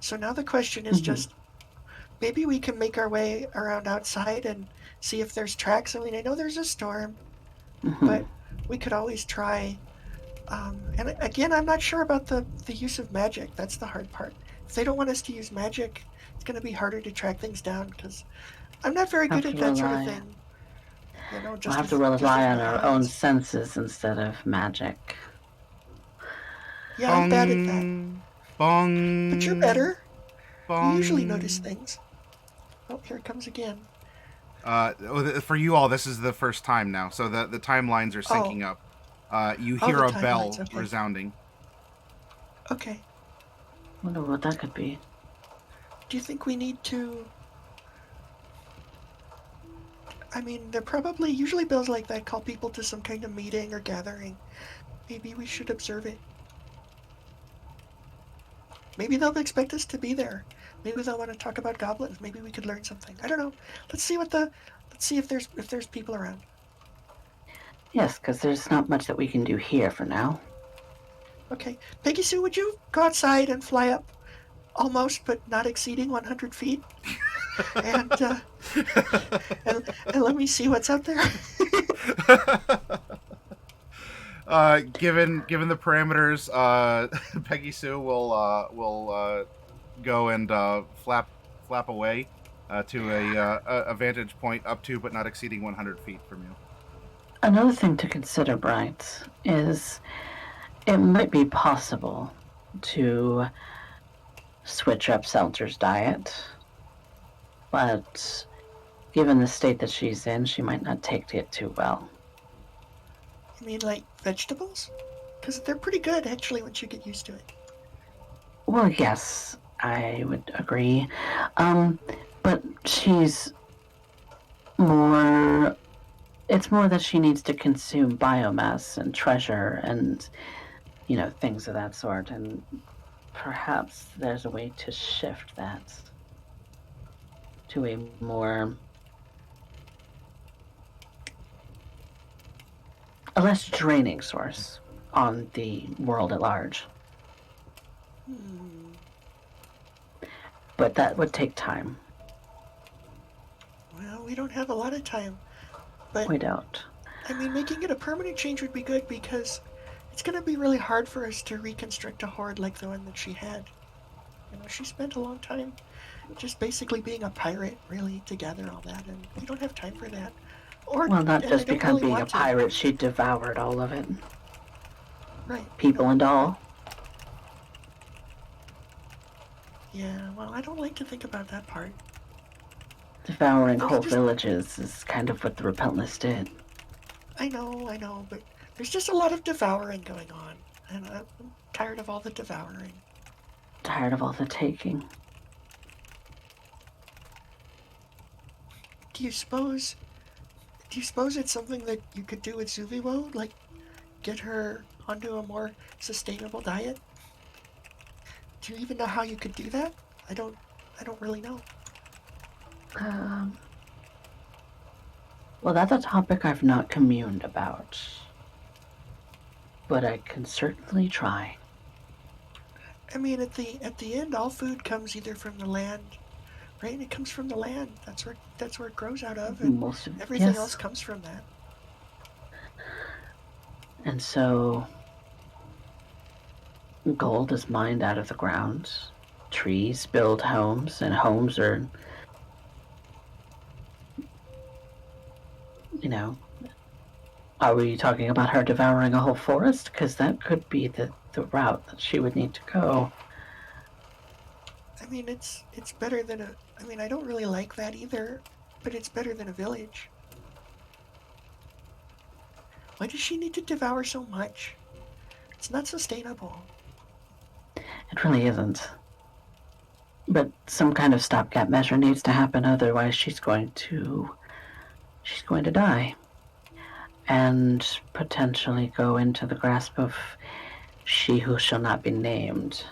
D: So now the question is just maybe we can make our way around outside and see if there's tracks. I mean, I know there's a storm, but we could always try. And again, I'm not sure about the use of magic. That's the hard part. If they don't want us to use magic, it's going to be harder to track things down because I'm not very good at that sort of thing. You know,
B: We'll
D: just
B: have to
D: with
B: rely on
D: my
B: our own
D: eyes.
B: senses instead of magic.
D: Yeah, I'm bad at that.
A: Bong, bong.
D: But you're better.
A: Bong.
D: You usually notice things. Oh, here it comes again.
A: For you all, this is the first time now, so the timelines are syncing up. You hear
D: the
A: a bell
D: timelines, okay.
A: resounding.
D: Okay.
B: Wonder what that could be.
D: Do you think we need to... I mean, they're probably... Usually bells like that call people to some kind of meeting or gathering. Maybe we should observe it. Maybe they'll expect us to be there. Maybe they'll want to talk about goblins. Maybe we could learn something. I don't know. Let's see if there's people around.
B: Yes, because there's not much that we can do here for now.
D: Okay. Peggy Sue, would you go outside and fly up almost but not exceeding 100 feet? and let me see what's out there.
A: Given the parameters, Peggy Sue will go and flap away to a vantage point up to but not exceeding 100 feet from you.
B: Another thing to consider, Bright, is it might be possible to switch up Seltzer's diet, but given the state that she's in, she might not take it too well.
D: You mean like vegetables? Because they're pretty good, actually, once you get used to it.
B: Well, yes, I would agree. But she's more... It's more that she needs to consume biomass and treasure and, you know, things of that sort. And perhaps there's a way to shift that to a more... a less draining source on the world at large. But that would take time.
D: Well, we don't have a lot of time. But
B: We don't.
D: I mean, making it a permanent change would be good because it's going to be really hard for us to reconstruct a horde like the one that she had. You know, she spent a long time just basically being a pirate, really, to gather all that, and we don't have time for that.
B: Well, not just because
D: really
B: being a pirate, she devoured all of it.
D: Right.
B: People and all.
D: Yeah, well, I don't like to think about that part.
B: Devouring whole villages is kind of what the Repeltless did.
D: I know, but there's just a lot of devouring going on, and I'm tired of all the devouring.
B: Tired of all the taking.
D: Do you suppose it's something that you could do with Zuviwo? Like, get her onto a more sustainable diet? Do you even know how you could do that? I don't really know.
B: Well, that's a topic I've not communed about. But I can certainly try.
D: I mean, at the end, all food comes either from the land, right? It comes from the land. That's where it grows out of, and everything else comes from that.
B: And so, gold is mined out of the ground. Trees build homes, and homes are, you know, Are we talking about her devouring a whole forest? Because that could be the route that she would need to go.
D: I mean, it's better than a. I mean, I don't really like that either, but it's better than a village. Why does she need to devour so much? It's not sustainable.
B: It really isn't. But some kind of stopgap measure needs to happen, otherwise she's going to die. And potentially go into the grasp of she who shall not be named.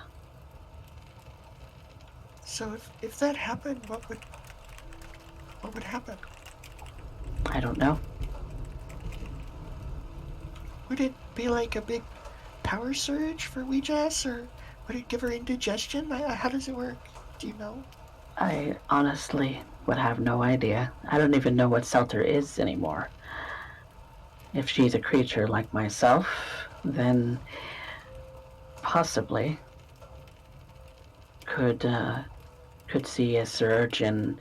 D: So if that happened, what would happen?
B: I don't know.
D: Would it be like a big power surge for Weejass, or would it give her indigestion? How does it work? Do you know?
B: I honestly would have no idea. I don't even know what Selter is anymore. If she's a creature like myself, then possibly could see a surge in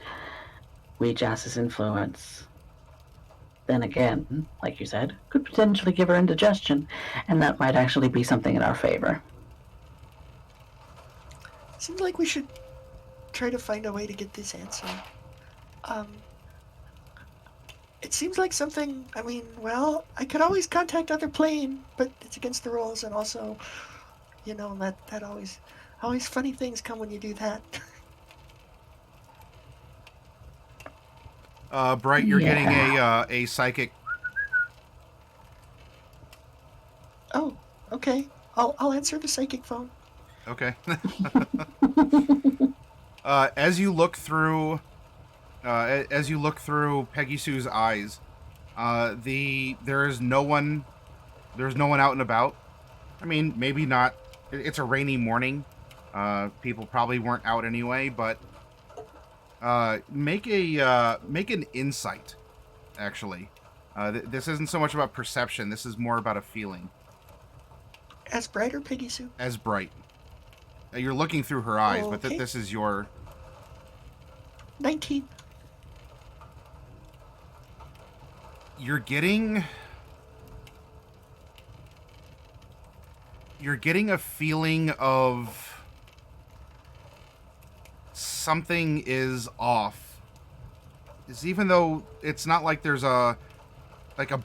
B: Weejass's influence. Then again, like you said, could potentially give her indigestion, and that might actually be something in our favor.
D: Seems like we should try to find a way to get this answer. It seems like something. I mean, well, I could always contact other plane, but it's against the rules, and also, that always funny things come when you do that.
A: Bright, you're getting a psychic.
D: Oh, okay. I'll answer the psychic phone.
A: Okay. As you look through Peggy Sue's eyes, there's no one out and about. I mean, maybe not. It's a rainy morning. People probably weren't out anyway, but make an insight. Actually, this isn't so much about perception. This is more about a feeling.
D: As Bright or Peggy Sue?
A: As Bright. You're looking through her eyes,
D: Oh,
A: but
D: okay.
A: this is your
D: 19.
A: You're getting a feeling of something is off. Is even though it's not like there's a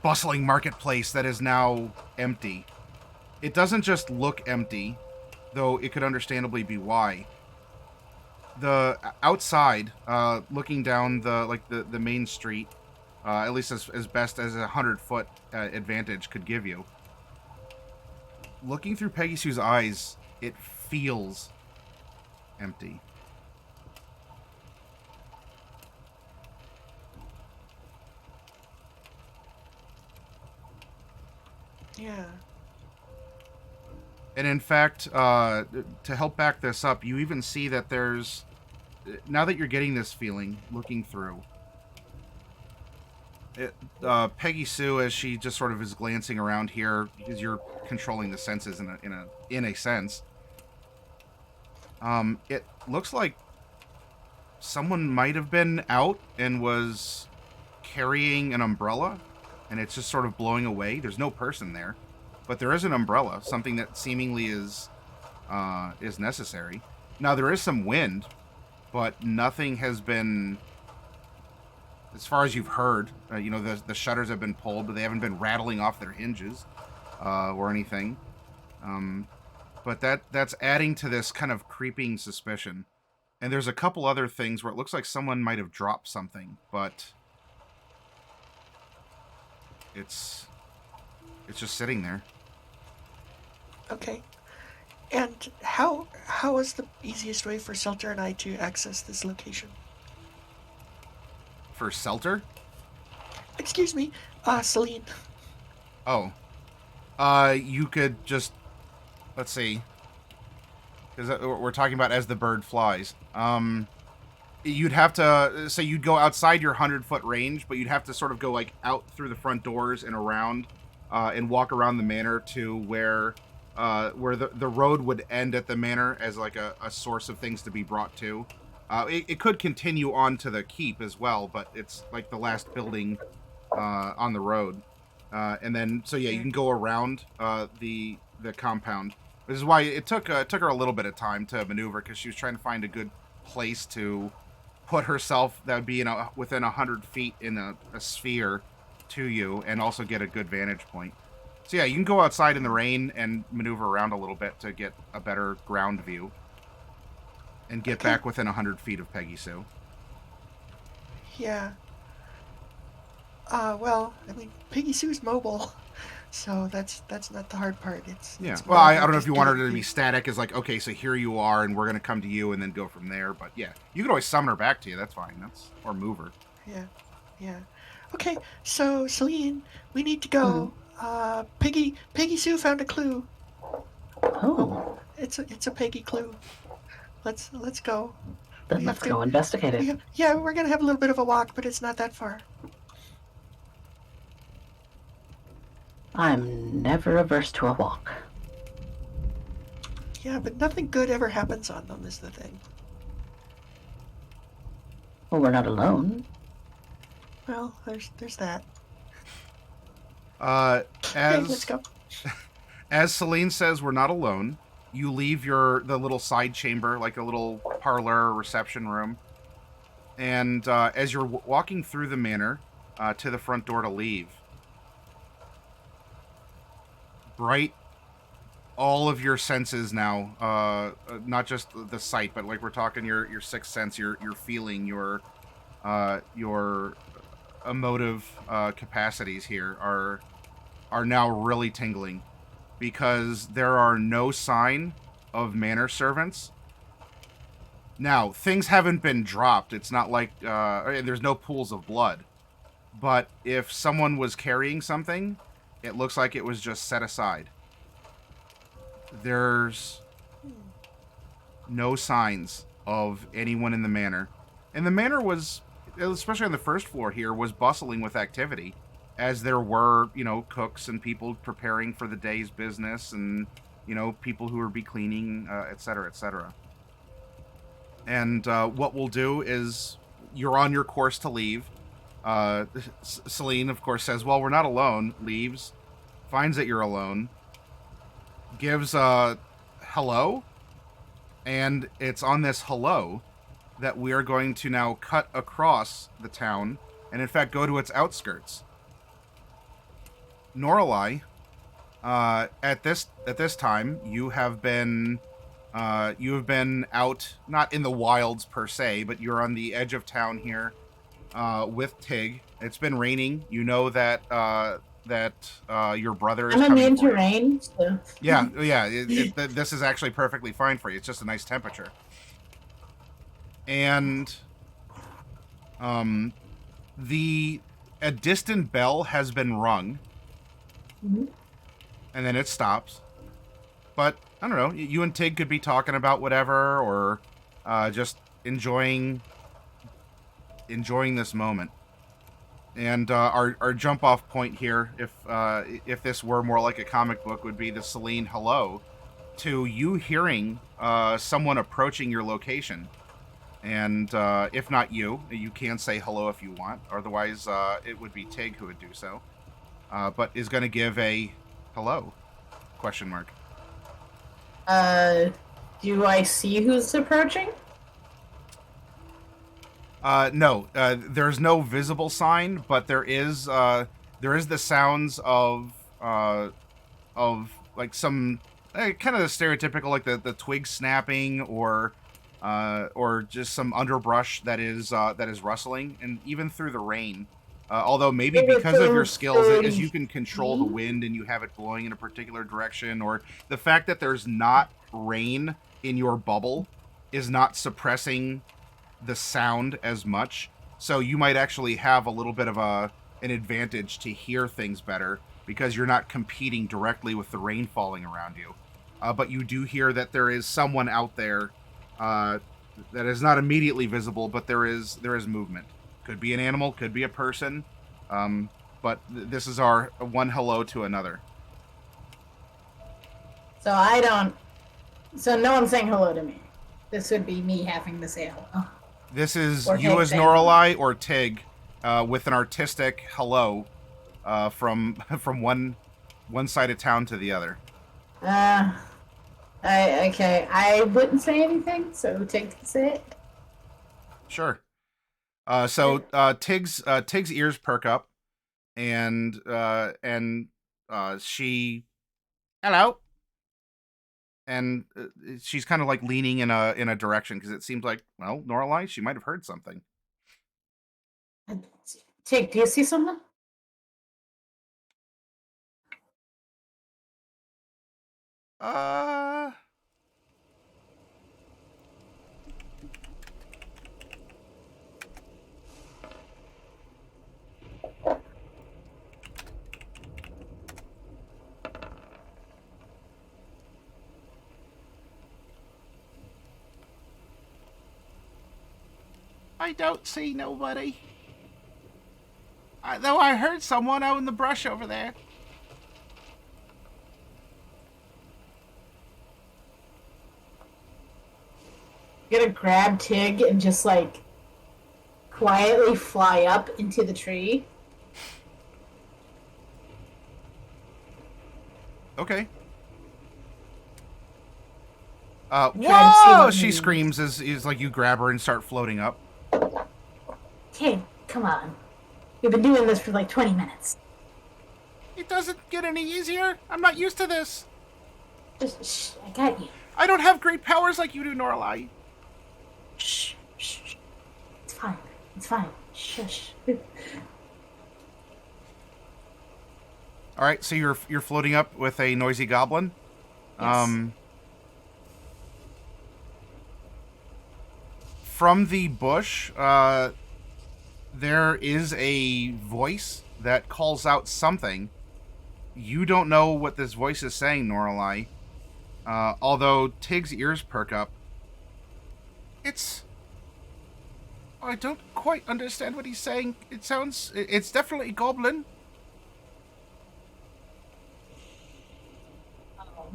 A: bustling marketplace that is now empty. It doesn't just look empty, though it could understandably be why. The outside, looking down the main street, at least as best as a 100-foot advantage could give you. Looking through Peggy Sue's eyes, it feels empty.
D: Yeah.
A: And in fact, to help back this up, you even see that there's... Now that you're getting this feeling, looking through... Peggy Sue, as she just sort of is glancing around here, because you're controlling the senses in a sense, it looks like someone might have been out and was carrying an umbrella, and it's just sort of blowing away. There's no person there, but there is an umbrella, something that seemingly is necessary. Now there is some wind, but nothing has been... As far as you've heard, the shutters have been pulled, but they haven't been rattling off their hinges or anything. But that's adding to this kind of creeping suspicion. And there's a couple other things where it looks like someone might have dropped something, but it's just sitting there.
D: Okay. And how is the easiest way for Selter and I to access this location?
A: For Selter?
D: Excuse me, Selene.
A: Oh. You could just... Let's see. Because we're talking about as the bird flies. You'd have to... So you'd go outside your 100-foot range, but you'd have to sort of go, out through the front doors and around, and walk around the manor to where the road would end at the manor as, a source of things to be brought to. It could continue on to the keep as well, but it's the last building on the road. And then, so yeah, you can go around the compound. This is why it took her a little bit of time to maneuver, because she was trying to find a good place to put herself that would be within 100 feet in a sphere to you, and also get a good vantage point. So yeah, you can go outside in the rain and maneuver around a little bit to get a better ground view, and get back within 100 feet of Peggy Sue.
D: Yeah. Well, I mean, Peggy Sue's mobile, so that's not the hard part. It's
A: Well, I don't know
D: just
A: if you want her to
D: getting
A: be static, as like, okay, so here you are, and we're gonna come to you, and then go from there. But yeah, you can always summon her back to you. That's fine. Or move her.
D: Yeah. Okay, so Selene, we need to go. Peggy Sue found a clue.
B: Oh,
D: It's a Peggy clue. Let's go.
B: then let's go investigate it.
D: Yeah, we're gonna have a little bit of a walk, but it's not that far.
B: I'm never averse to a walk.
D: Yeah, but nothing good ever happens on them is the thing.
B: Well, we're not alone.
D: Well, there's that.
A: As
D: Okay, let's go.
A: As Selene says, we're not alone. You leave the little side chamber, like a little parlor reception room, and as you're walking through the manor to the front door to leave, bright, all of your senses now, not just the sight, but like we're talking your sixth sense, your feeling, your emotive capacities here are now really tingling, because there are no sign of manor servants. Now, things haven't been dropped. It's not like there's no pools of blood, but if someone was carrying something, it looks like it was just set aside. There's no signs of anyone in the manor. And the manor was, especially on the first floor here, was bustling with activity, as there were, cooks and people preparing for the day's business, and, people who would be cleaning, et cetera, et cetera. And what we'll do is, you're on your course to leave. Selene, of course, says, well, we're not alone, leaves, finds that you're alone, gives a hello, and it's on this hello that we are going to now cut across the town, and in fact go to its outskirts. Norallie, at this time, you have been out, not in the wilds per se, but you're on the edge of town here with Tig. It's been raining. You know that your brother is
C: I'm
A: coming
C: immune
A: for
C: to
A: you.
C: rain, so.
A: Yeah. This is actually perfectly fine for you. It's just a nice temperature. And a distant bell has been rung,
C: Mhm.
A: and then it stops. But I don't know. You and Tig could be talking about whatever, or just enjoying this moment. And our jump off point here, if this were more like a comic book, would be the Selene hello to you hearing someone approaching your location. And if not you can say hello if you want. Otherwise, it would be Tig who would do so. But is going to give a hello? Question mark.
C: Do I see who's approaching?
A: No. There's no visible sign, but there is the sounds of like some kind of the stereotypical, like the twig snapping, or just some underbrush that is rustling, and even through the rain. Although maybe because of your skills, as you can control the wind and you have it blowing in a particular direction, or the fact that there's not rain in your bubble is not suppressing the sound as much. So you might actually have a little bit of an advantage to hear things better, because you're not competing directly with the rain falling around you. But you do hear that there is someone out there that is not immediately visible, but there is movement. Could be an animal, could be a person, but this is our one hello to another.
C: So no one's saying hello to me. This would be me having to say hello.
A: This is
C: Or
A: you
C: Tig
A: as
C: saying
A: Norallie or Tig with an artistic hello from one side of town to the other.
C: Okay. I wouldn't say anything, so Tig can say it.
A: Sure. Tig's ears perk up, and she, hello, and she's kind of like leaning in a direction because it seems like, well, Norallie, she might have heard something.
C: Tig, do you see something?
A: I don't see nobody. Though I heard someone out in the brush over there.
C: I'm gonna grab Tig and just like quietly fly up into the tree.
A: Okay.
C: Try to see
A: Whoa!
C: what
A: She
C: moves.
A: screams as like you grab her and start floating up.
C: Tig, come on. We've been doing this for like 20 minutes.
A: It doesn't get any easier. I'm not used to this.
C: Just shh, I got you.
A: I don't have great powers like you do, Norallie.
C: Shh, shh, shh. It's fine. It's fine. Shush.
A: All right, so you're floating up with a noisy goblin.
C: Yes.
A: From the bush, there is a voice that calls out something. You don't know what this voice is saying, Norallie. Although Tig's ears perk up. I don't quite understand what he's saying. It's definitely goblin.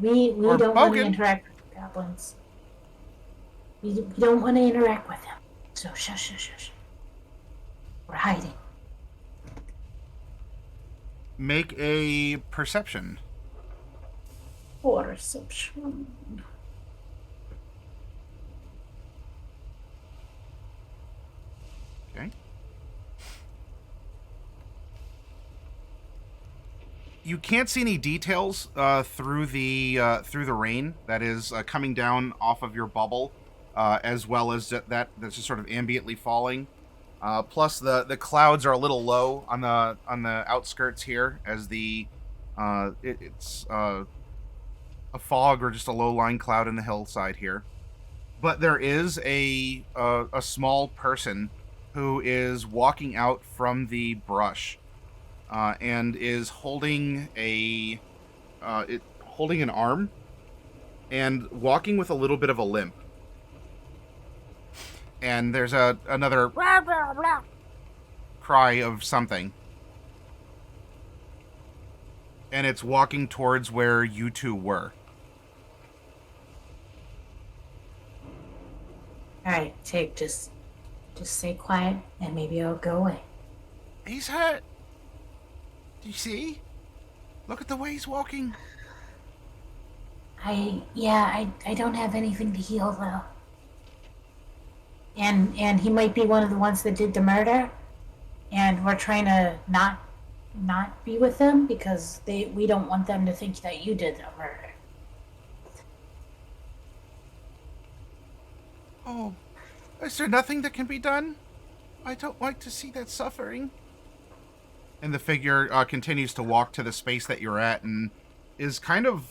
C: We
A: Or
C: don't want to
A: Bogan.
C: interact with goblins. We don't want to interact with them. So shush, shush, shush. We're hiding.
A: Make a perception.
C: Perception.
A: Okay. You can't see any details through the rain that is coming down off of your bubble, as well as that's just sort of ambiently falling. Plus, the clouds are a little low on the outskirts here, as it's a fog or just a low-lying cloud in the hillside here. But there is a small person who is walking out from the brush. And is holding holding an arm and walking with a little bit of a limp. And there's another rah, rah, rah, cry of something. And it's walking towards where you two were.
C: Alright, Tig, just stay quiet and maybe it'll go away.
A: He's hurt. Do you see? Look at the way he's walking.
C: I don't have anything to heal though. And he might be one of the ones that did the murder. And we're trying to not be with them because we don't want them to think that you did the murder.
A: Oh, is there nothing that can be done? I don't like to see that suffering. And the figure continues to walk to the space that you're at and is kind of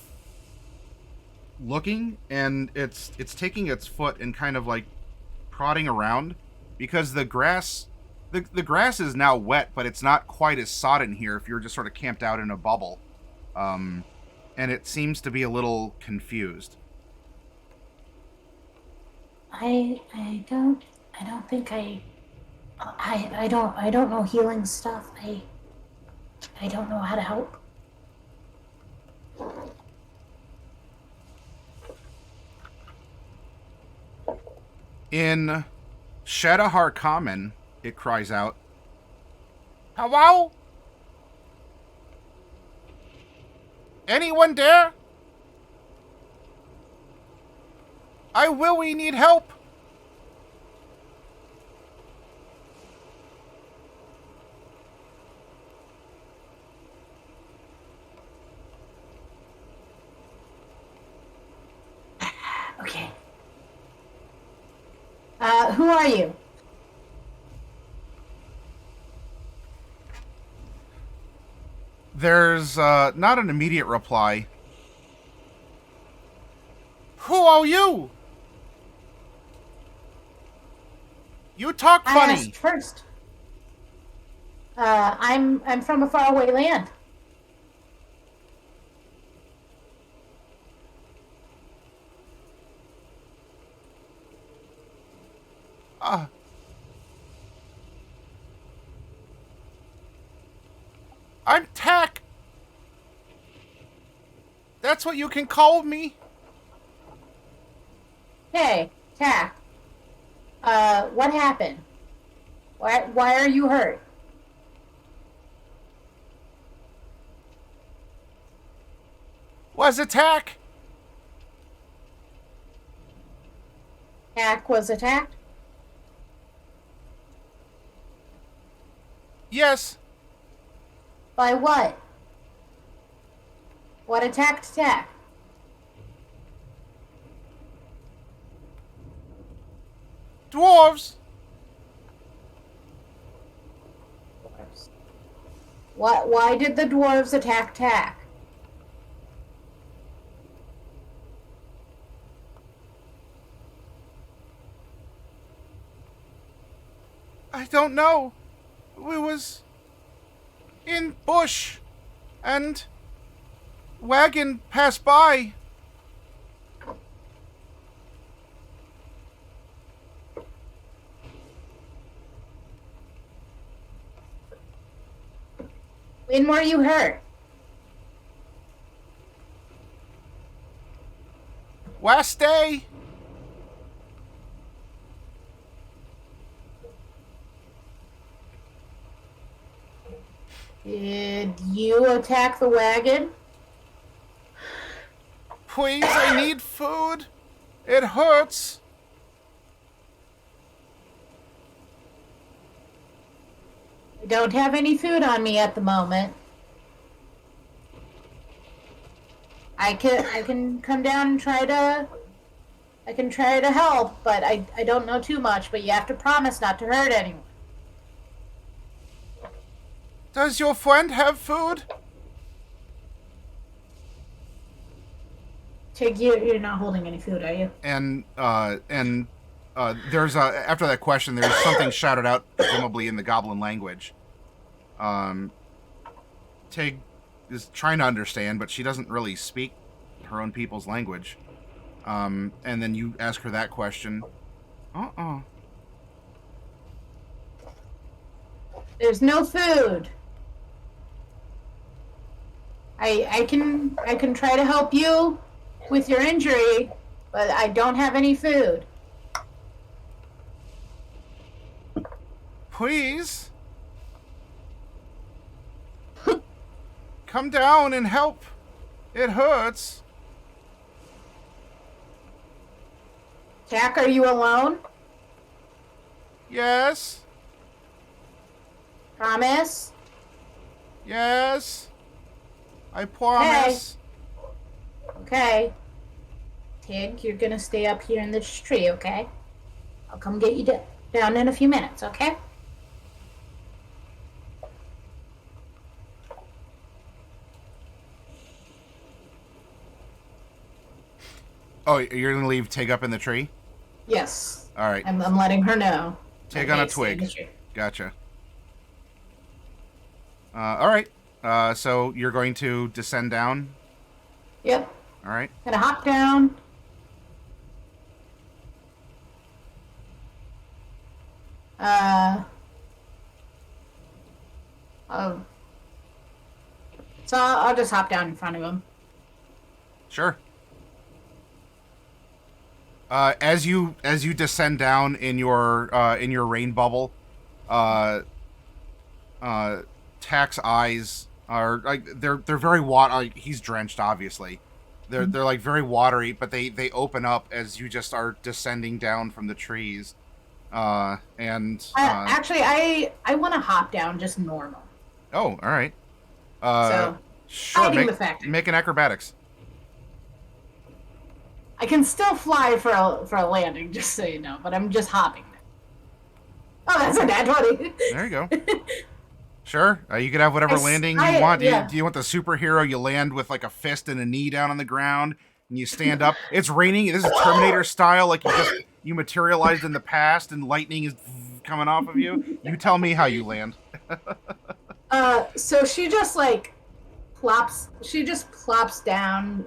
A: looking, and it's taking its foot and kind of like prodding around because the grass is now wet, but it's not quite as sodden here if you're just sort of camped out in a bubble. And it seems to be a little confused.
C: I don't know healing stuff. I don't know how to help.
A: In Shadahar Common, it cries out, "Hello? Anyone there? I really need help.
C: Okay. Who are you?
A: There's not an immediate reply. Who are you? You talk
C: I
A: funny.
C: asked first. I'm from a faraway land.
A: I'm Tack. That's what you can call me.
C: Hey, Tack. What happened? Why are you hurt?
A: Was attack?
C: Tack was attacked?
A: Yes.
C: By what? What attacked Tack?
A: Dwarves.
C: Why did the dwarves attack Tack?
A: I don't know. We was in bush and wagon passed by.
C: When were you hurt?
A: Last day.
C: Did you attack the wagon?
A: Please, I need food. It hurts.
C: I don't have any food on me at the moment. I can come down and try to help, but I don't know too much, but you have to promise not to hurt anyone.
A: Does your friend have food?
C: Tig, you're not holding any food, are you?
A: And there's after that question, there's something shouted out presumably in the goblin language. Tig is trying to understand, but she doesn't really speak her own people's language. And then you ask her that question.
C: There's no food. I can try to help you with your injury, but I don't have any food.
A: Please. Come down and help. It hurts.
C: Jack, are you alone?
A: Yes.
C: Promise?
A: Yes. I promise.
C: Okay. Tig, you're gonna stay up here in this tree, okay? I'll come get you down in a few minutes, okay?
A: Oh, you're gonna leave Tig up in the tree?
C: Yes.
A: All right.
C: I'm letting her know.
A: Tig on a
C: Okay, stay in the
A: twig.
C: tree.
A: Gotcha. All right. So you're going to descend down.
C: Yep.
A: All right.
C: Gonna hop down. Oh. So I'll just hop down in front of him.
A: Sure. As you descend down in your rain bubble, Tack's eyes are like they're very he's drenched, obviously. They're like very watery, but they open up as you just are descending down from the trees.
C: Actually, I want to hop down just normal.
A: Oh, all right.
C: So
A: Sure.
C: hiding the fact
A: Make an acrobatics.
C: I can still fly for a landing, just so you know, but I'm just hopping. Oh, that's a nat 20.
A: There you go. Sure. You could have whatever landing you want. Do you want the superhero? You land with like a fist and a knee down on the ground, and you stand up. It's raining. This is Terminator style. Like you materialized in the past, and lightning is coming off of you. You tell me how you land.
C: So she just like plops. She just plops down,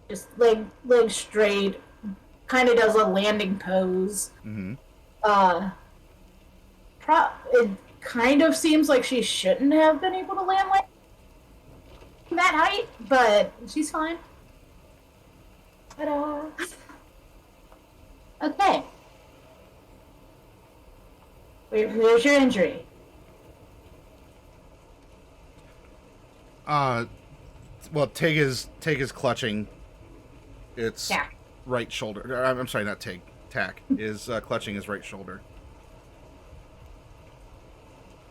C: just leg straight. Kind of does a landing pose.
A: Mm-hmm.
C: It kind of seems like she shouldn't have been able to land like that height, but she's fine. Ta-da! Okay. Where's your injury?
A: Well, Tig is clutching its
C: Yeah.
A: right shoulder. I'm sorry, not Tig. Tack is clutching his right shoulder.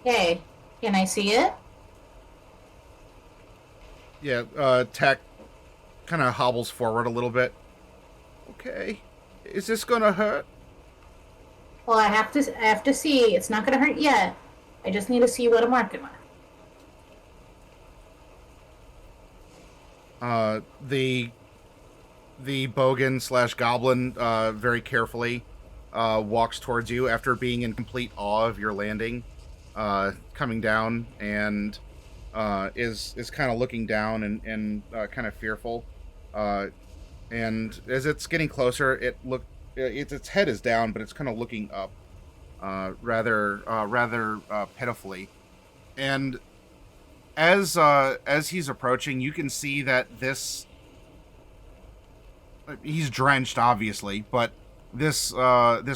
C: Okay. Can I see it?
A: Yeah, Tack kind of hobbles forward a little bit. Okay. Is this gonna hurt?
C: Well, I have to see. It's not gonna hurt yet. I just need to see what I'm working with.
A: The bogan / goblin very carefully walks towards you after being in complete awe of your landing, coming down, and is kind of looking down and kind of fearful. And as it's getting closer, its head is down, but it's kind of looking up, rather pitifully. And as he's approaching, you can see that he's drenched, obviously, but this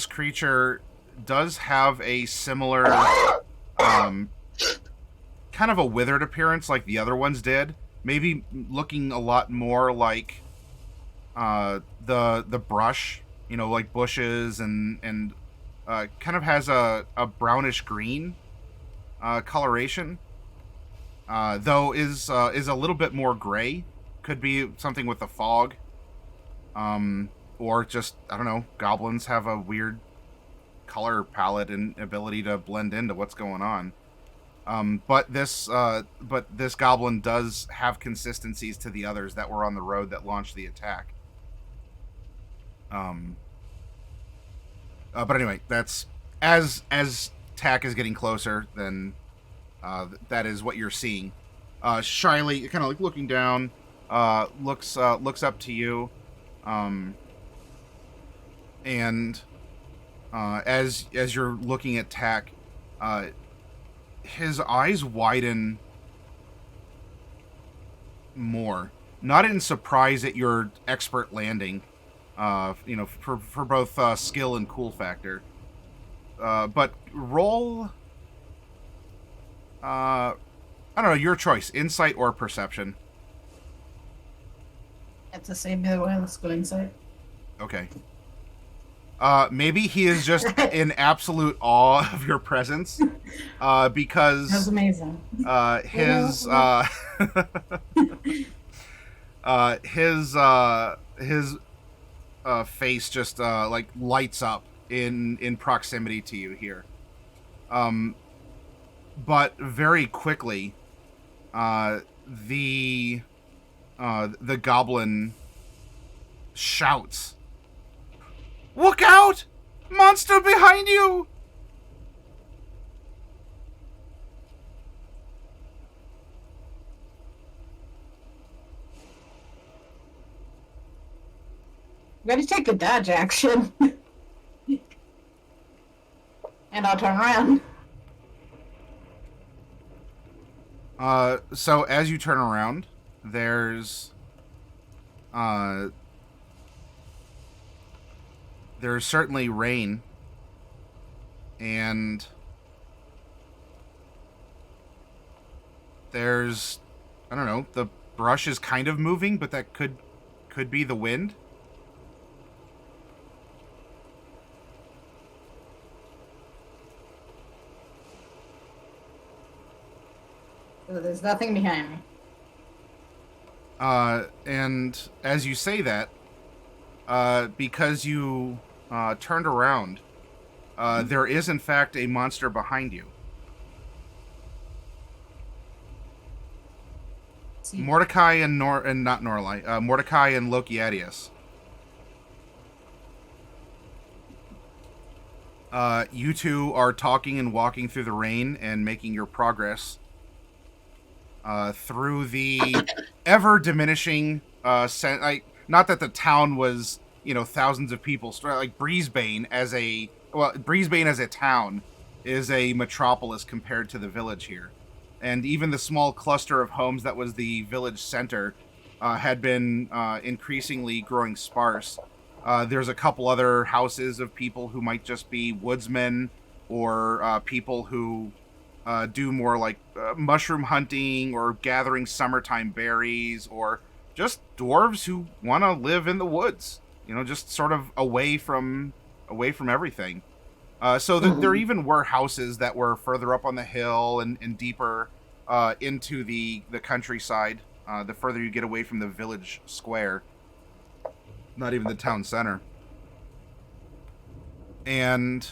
A: creature does have a similar kind of a withered appearance like the other ones did. Maybe looking a lot more like the brush, like bushes and kind of has a brownish green coloration. Though is a little bit more gray. Could be something with the fog. Or just, I don't know, goblins have a weird color palette and ability to blend into what's going on. But this goblin does have consistencies to the others that were on the road that launched the attack. But anyway, that's as Tack is getting closer, then that is what you're seeing. Shyly, kind of like looking down, looks up to you, and as you're looking at Tack, his eyes widen more, not in surprise at your expert landing, for both skill and cool factor, but roll. I don't know, your choice, insight or perception.
C: It's the same either way. Let's go inside.
A: Okay. Maybe he is just in absolute awe of your presence, because
C: That was amazing.
A: His face just like lights up in proximity to you here. But very quickly, the goblin shouts, "Look out! Monster behind you!"
C: I'm gonna take the dodge action. And I'll turn around.
A: So as you turn around, there's certainly rain, and there's, I don't know, the brush is kind of moving, but that could be the wind.
C: So there's nothing behind me.
A: And as you say that, because you turned around, there is in fact a monster behind you.
C: See,
A: Mordecai and not Norallie, Mordecai and Loki. You two are talking and walking through the rain and making your progress through the ever diminishing not that the town was, thousands of people, like Brisbane as a town is a metropolis compared to the village here. And even the small cluster of homes that was the village center had been increasingly growing sparse. There's a couple other houses of people who might just be woodsmen or people who do more like mushroom hunting or gathering summertime berries, or just dwarves who want to live in the woods, just sort of away from everything. So there even were houses that were further up on the hill and deeper into the countryside, the further you get away from the village square, not even the town center. And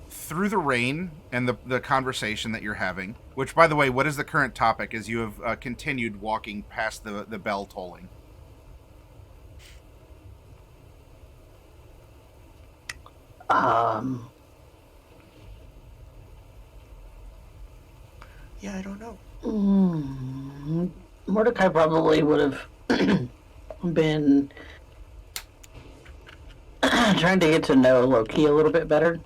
A: through the rain and the conversation that you're having, which, by the way, what is the current topic as you have continued walking past the bell tolling?
D: Yeah, I don't know.
B: Mordecai probably would have been trying to get to know Loki a little bit better.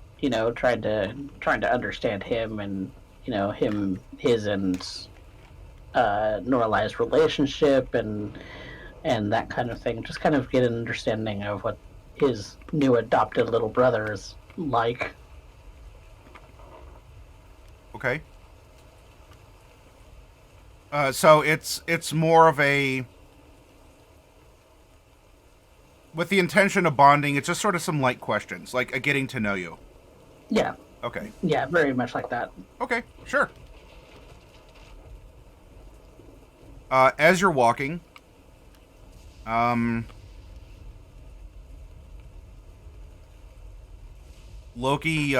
B: Trying to understand him and his and Norallie's relationship and that kind of thing. Just kind of get an understanding of what his new adopted little brother is like.
A: Okay. So it's more of a, with the intention of bonding, it's just sort of some light questions, like a getting to know you.
B: Yeah.
A: Okay.
B: Yeah, very much like that.
A: Okay, sure. As you're walking, Loki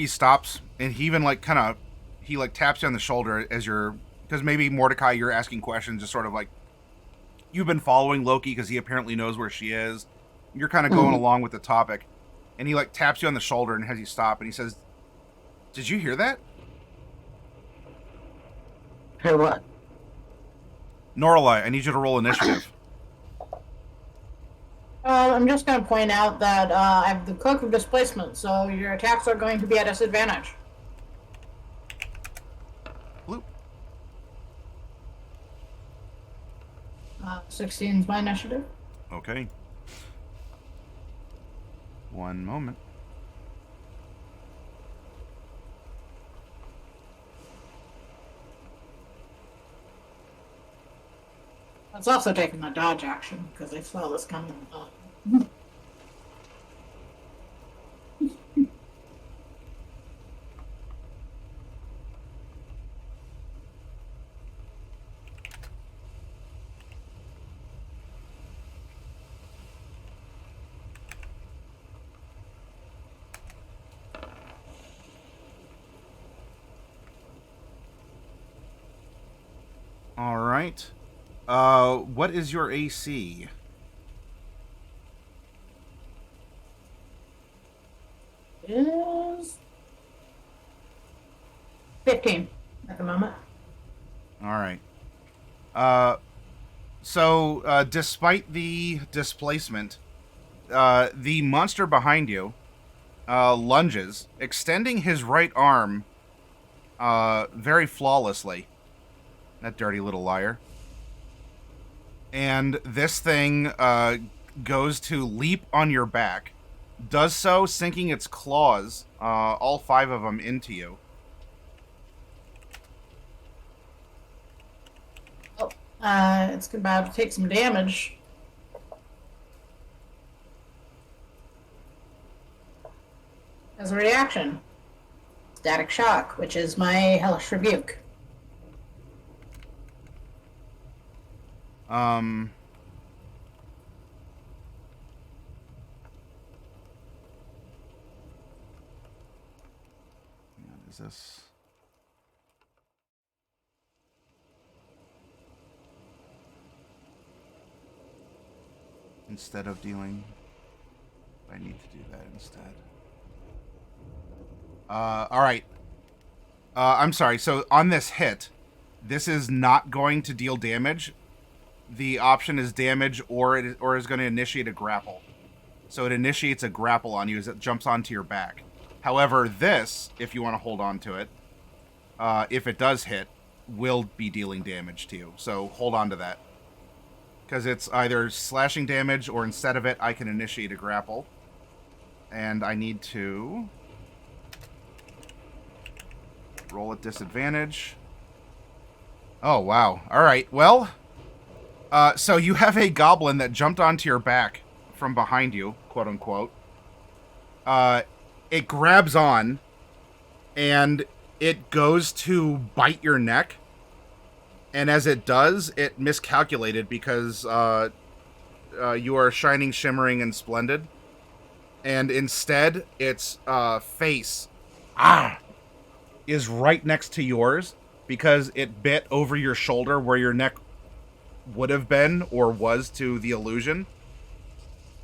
A: stops, and he even he taps you on the shoulder as you're, because maybe Mordecai, you're asking questions, just sort of like, you've been following Loki because he apparently knows where she is. You're kind of going along with the topic, and he taps you on the shoulder and has you stop, and he says, "Did you hear that?"
B: Hear what?
A: Norallie, I need you to roll initiative.
C: I'm just going to point out that I have the Cloak of Displacement, so your attacks are going to be at disadvantage.
A: Bloop.
C: 16 is my initiative.
A: Okay. One moment.
C: It's also taking the dodge action because I saw this coming.
A: All right. What is your AC?
C: Is 15 at the moment.
A: All right. So despite the displacement, the monster behind you lunges, extending his right arm very flawlessly. That dirty little liar. And this thing goes to leap on your back, does so, sinking its claws, all 5 of them, into you.
C: Oh, it's about to take some damage. As a reaction, static shock, which is my hellish rebuke.
A: Is this? Instead of dealing, I need to do that instead. All right. I'm sorry. So on this hit, this is not going to deal damage. The option is damage, or it is going to initiate a grapple. So it initiates a grapple on you as it jumps onto your back. However, this, if you want to hold on to it, if it does hit, will be dealing damage to you. So hold on to that. Because it's either slashing damage, or instead of it, I can initiate a grapple. And I need to roll at disadvantage. Oh, wow. All right. Well, so you have a goblin that jumped onto your back from behind you, quote unquote. It grabs on, and it goes to bite your neck. And as it does, it miscalculated because you are shining, shimmering, and splendid. And instead, its face is right next to yours because it bit over your shoulder where your neck would have been or was to the illusion.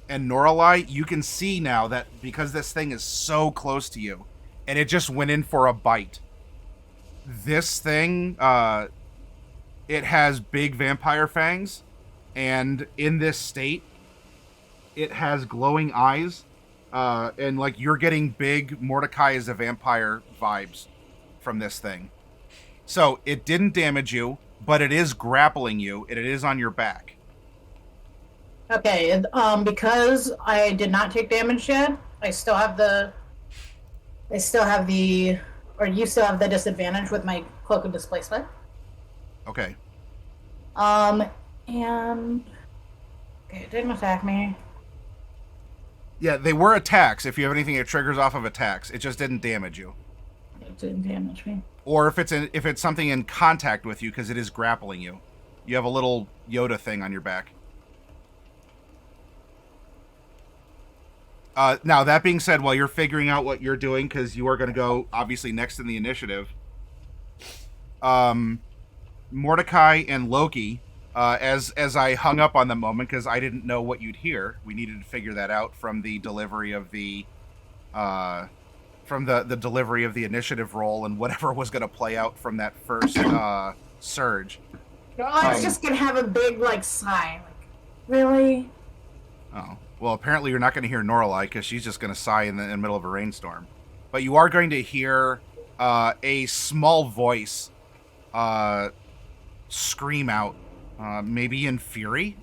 A: And Norallie, you can see now that because this thing is so close to you, and it just went in for a bite. This thing, it has big vampire fangs, and in this state, it has glowing eyes, and like you're getting big Mordecai is a vampire vibes from this thing. So it didn't damage you, but it is grappling you, and it is on your back.
C: Okay, because I did not take damage yet, you still have the disadvantage with my cloak of displacement.
A: Okay.
C: And okay, it didn't attack me.
A: Yeah, they were attacks. If you have anything that triggers off of attacks, it just didn't damage you.
C: It didn't damage me.
A: Or if it's something in contact with you, because it is grappling you. You have a little Yoda thing on your back. Now, that being said, while you're figuring out what you're doing, because you are going to go, obviously, next in the initiative, Mordecai and Loki, as I hung up on the moment, because I didn't know what you'd hear, we needed to figure that out from the delivery of the delivery of the initiative roll and whatever was going to play out from that first surge.
C: Oh, it's just going to have a big, sigh. Really?
A: Oh. Well, apparently you're not going to hear Norallie because she's just going to sigh in the middle of a rainstorm. But you are going to hear a small voice scream out, maybe in fury.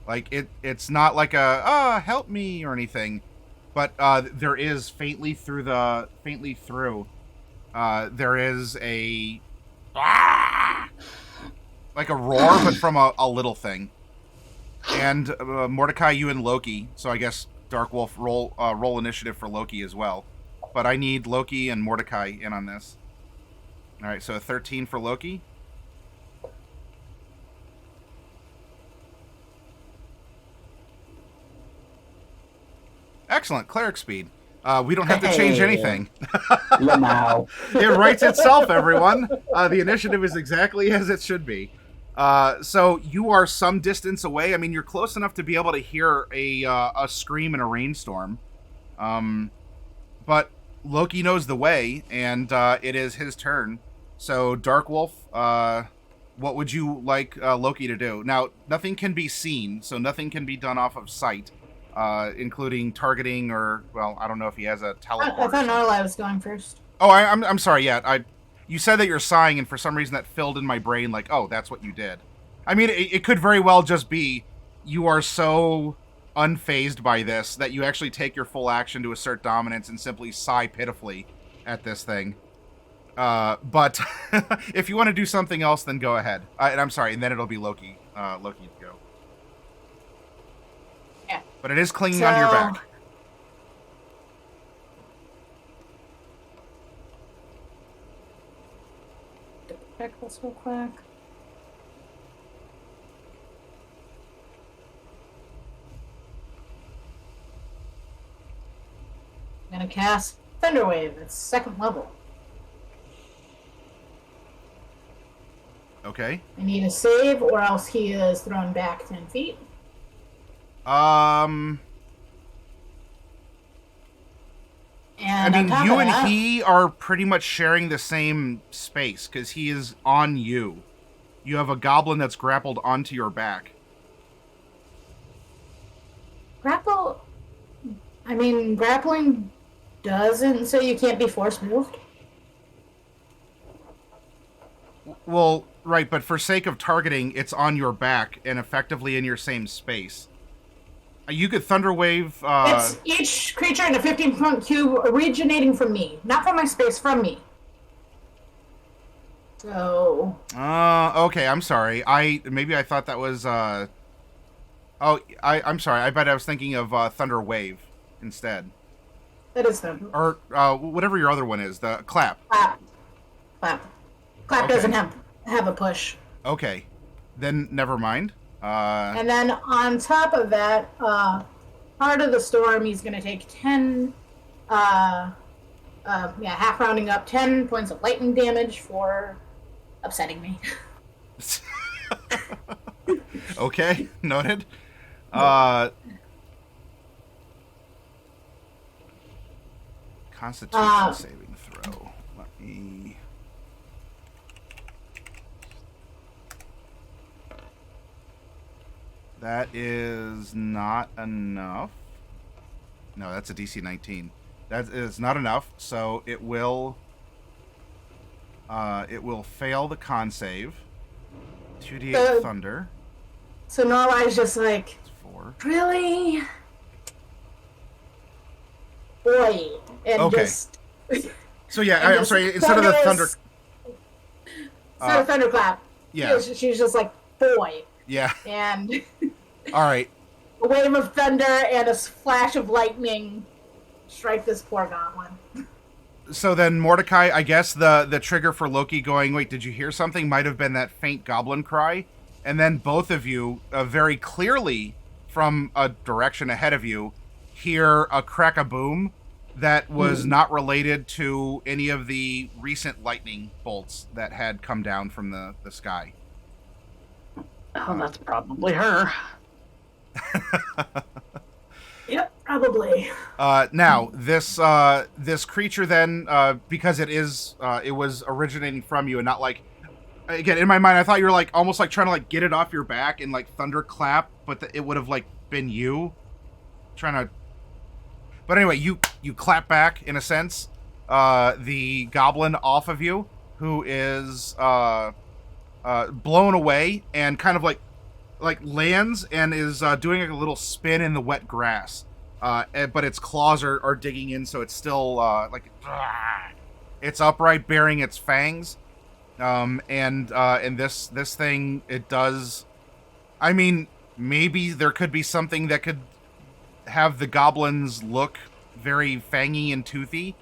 A: Like, it's not like a, help me or anything. But there is faintly through, there is a, like a roar, but from a little thing. And Mordecai, you and Loki. So I guess Dark Wolf roll initiative for Loki as well. But I need Loki and Mordecai in on this. All right, so a 13 for Loki. Excellent, cleric speed. We don't have to change anything. It writes itself, everyone. The initiative is exactly as it should be. So you are some distance away. I mean, you're close enough to be able to hear a scream in a rainstorm. But Loki knows the way, and it is his turn. So, Dark Wolf, what would you like Loki to do? Now, nothing can be seen, so nothing can be done off of sight, including targeting or, well, I don't know if he has a teleport.
C: I thought Norallie was going first.
A: Oh, I'm sorry, yeah, you said that you're sighing, and for some reason that filled in my brain like, oh, that's what you did. I mean, it could very well just be you are so unfazed by this, that you actually take your full action to assert dominance and simply sigh pitifully at this thing. But if you want to do something else, then go ahead. And I'm sorry, and then it'll be Loki. Loki to go.
C: Yeah.
A: But it is clinging onto your back.
C: Check this real quick. I'm gonna cast Thunderwave. It's 2nd level.
A: Okay.
C: I need a save, or else he is thrown back 10 feet.
A: And I mean,
C: on top
A: you
C: of
A: and
C: that,
A: he are pretty much sharing the same space, because he is on you. You have a goblin that's grappled onto your back.
C: grapple. I mean, grappling doesn't say you can't be force moved.
A: Well, right, but for sake of targeting, it's on your back and effectively in your same space. You could Thunderwave...
C: It's each creature in a 15-foot cube originating from me. Not from my space, from me. So...
A: okay, I'm sorry. Maybe I thought that was, I'm sorry. I bet I was thinking of, Thunder Wave instead.
C: That is them.
A: Or, whatever your other one is, the Clap.
C: Clap. Clap. Clap
A: Okay.
C: doesn't have a push.
A: Okay. Then, never mind.
C: And then on top of that, Heart of the Storm, he's going to take 10, half rounding up, 10 points of lightning damage for upsetting me.
A: Okay, noted. Constitution saving throw. Let me... That is not enough. No, that's a DC 19. That is not enough, so it will fail the con save. 2d8 thunder.
C: So Noralie's just like,
A: It's 4.
C: really? Boy. And
A: Okay.
C: just...
A: So yeah,
C: and
A: I'm
C: just
A: sorry, instead of the thunder...
C: Instead of thunderclap.
A: Yeah.
C: She's just like, boy.
A: Yeah.
C: And
A: Alright.
C: a wave of thunder and a flash of lightning strike this poor goblin.
A: So then Mordecai, I guess the trigger for Loki going, wait, did you hear something? Might have been that faint goblin cry. And then both of you, very clearly from a direction ahead of you, hear a crack-a-boom that was not related to any of the recent lightning bolts that had come down from the sky.
B: Oh, that's probably her.
C: Yep, probably.
A: Now, this creature then, because it was originating from you and not like, again, in my mind, I thought you were like almost like trying to like get it off your back and like thunderclap, but it would have like been you trying to. But anyway, you clap back in a sense, the goblin off of you, who is blown away and kind of like lands and is doing like a little spin in the wet grass. But its claws are digging in, so it's still it's upright, bearing its fangs. And this thing, it does. I mean, maybe there could be something that could have the goblins look very fangy and toothy,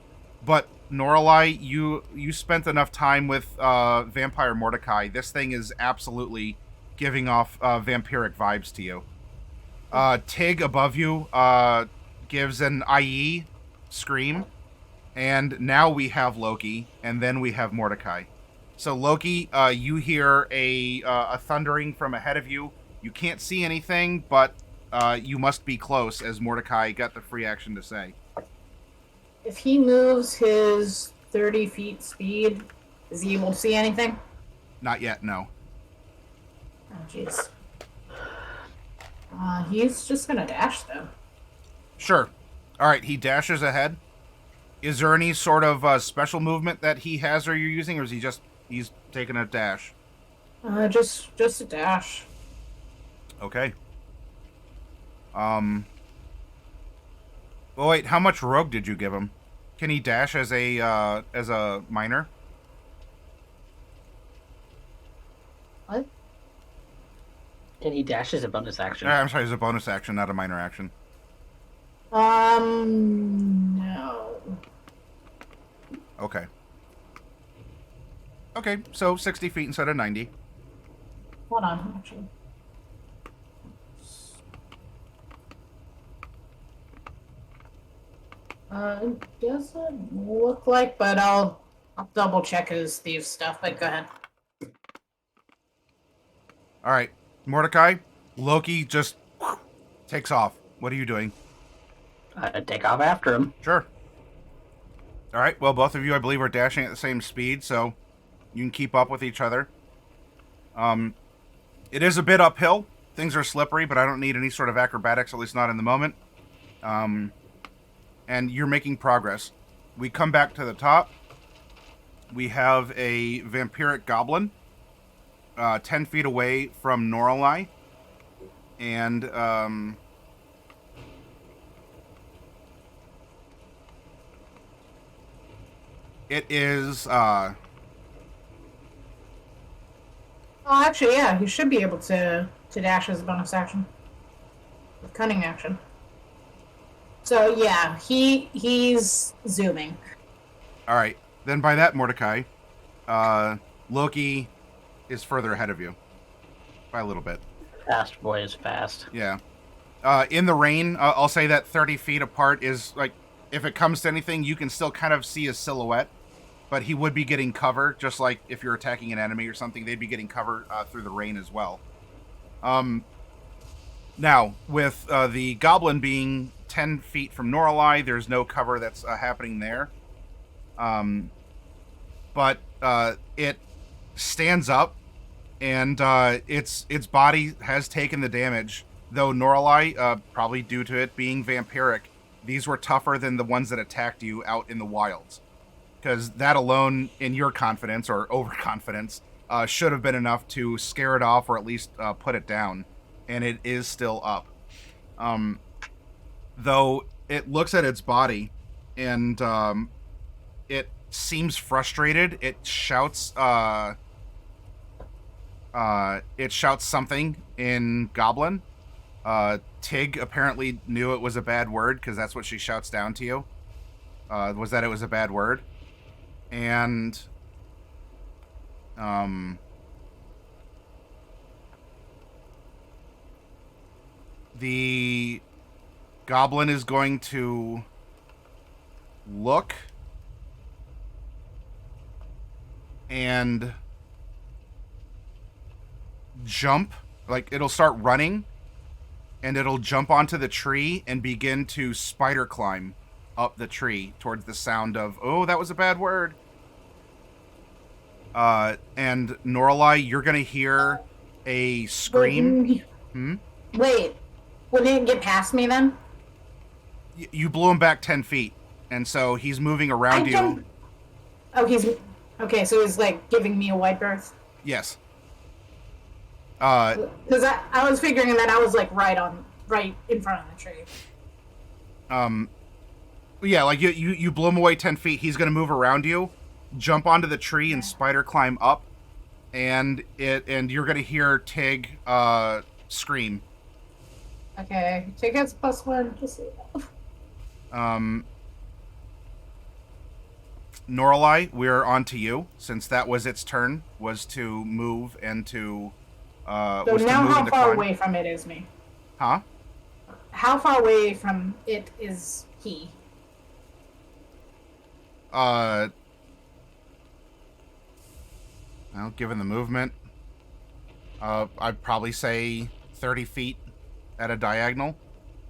A: but Norallie, you spent enough time with Vampire Mordecai. This thing is absolutely giving off vampiric vibes to you. Tig above you gives an IE scream, and now we have Loki, and then we have Mordecai. So Loki, you hear a thundering from ahead of you. You can't see anything, but you must be close, as Mordecai got the free action to say.
C: If he moves his 30 feet speed, is he able to see anything?
A: Not yet, no.
C: Oh, jeez. He's just gonna dash, though.
A: Sure. All right, he dashes ahead. Is there any sort of special movement that he has or you're using, or is he's taking a dash?
C: Just a dash.
A: Okay. Well, wait, how much rogue did you give him? Can he dash as a minor?
C: What?
B: Can he dash as a bonus action?
A: I'm sorry, it's a bonus action, not a minor action.
C: No.
A: Okay. Okay, so 60 feet instead of 90.
C: Hold on, actually. Doesn't look like, but I'll double check his thief stuff. But go ahead.
A: All right, Mordecai, Loki just takes off. What are you doing?
B: Take off after him.
A: Sure. All right, well, both of you, I believe, are dashing at the same speed, so you can keep up with each other. It is a bit uphill. Things are slippery, but I don't need any sort of acrobatics, at least not in the moment. And you're making progress. We come back to the top. We have a vampiric goblin 10 feet away from Norallie. And it is
C: Oh, actually, yeah, he should be able to dash as a bonus action. With cunning action. So yeah, he's zooming.
A: all right. Then by that, Mordecai, Loki is further ahead of you by a little bit.
B: Fast boy is fast.
A: Yeah. In the rain, I'll say that 30 feet apart is, like, if it comes to anything, you can still kind of see his silhouette, but he would be getting cover, just like if you're attacking an enemy or something, they'd be getting cover through the rain as well. Now, with the goblin being 10 feet from Norallie, there's no cover that's happening there. But it stands up, and its body has taken the damage, though Norallie, probably due to it being vampiric, these were tougher than the ones that attacked you out in the wilds. Because that alone, in your confidence, or overconfidence, should have been enough to scare it off, or at least put it down. And it is still up. Though it looks at its body, and it seems frustrated. It shouts something in Goblin. Tig apparently knew it was a bad word, because that's what she shouts down to you. Was that it was a bad word. And the goblin is going to look and jump. Like, it'll start running, and it'll jump onto the tree and begin to spider climb up the tree towards the sound of, oh, that was a bad word. And Norallie, you're going to hear a scream.
C: Wait, wouldn't it get past me then?
A: You blew him back 10 feet, and so he's moving around you.
C: Oh, he's... Okay, so he's, like, giving me a wide berth?
A: Yes.
C: Because I was figuring that I was, like, right in front of the tree.
A: Yeah, like, you blew him away 10 feet. He's going to move around you, jump onto the tree, and spider climb up, and you're going to hear Tig scream.
C: Okay, Tig gets +1, just so you know.
A: Norallie, we're on to you, since that was its turn, was to move and to...
C: So now how far away from it is me?
A: Huh?
C: How far away from it is he?
A: Well, given the movement, I'd probably say 30 feet at a diagonal,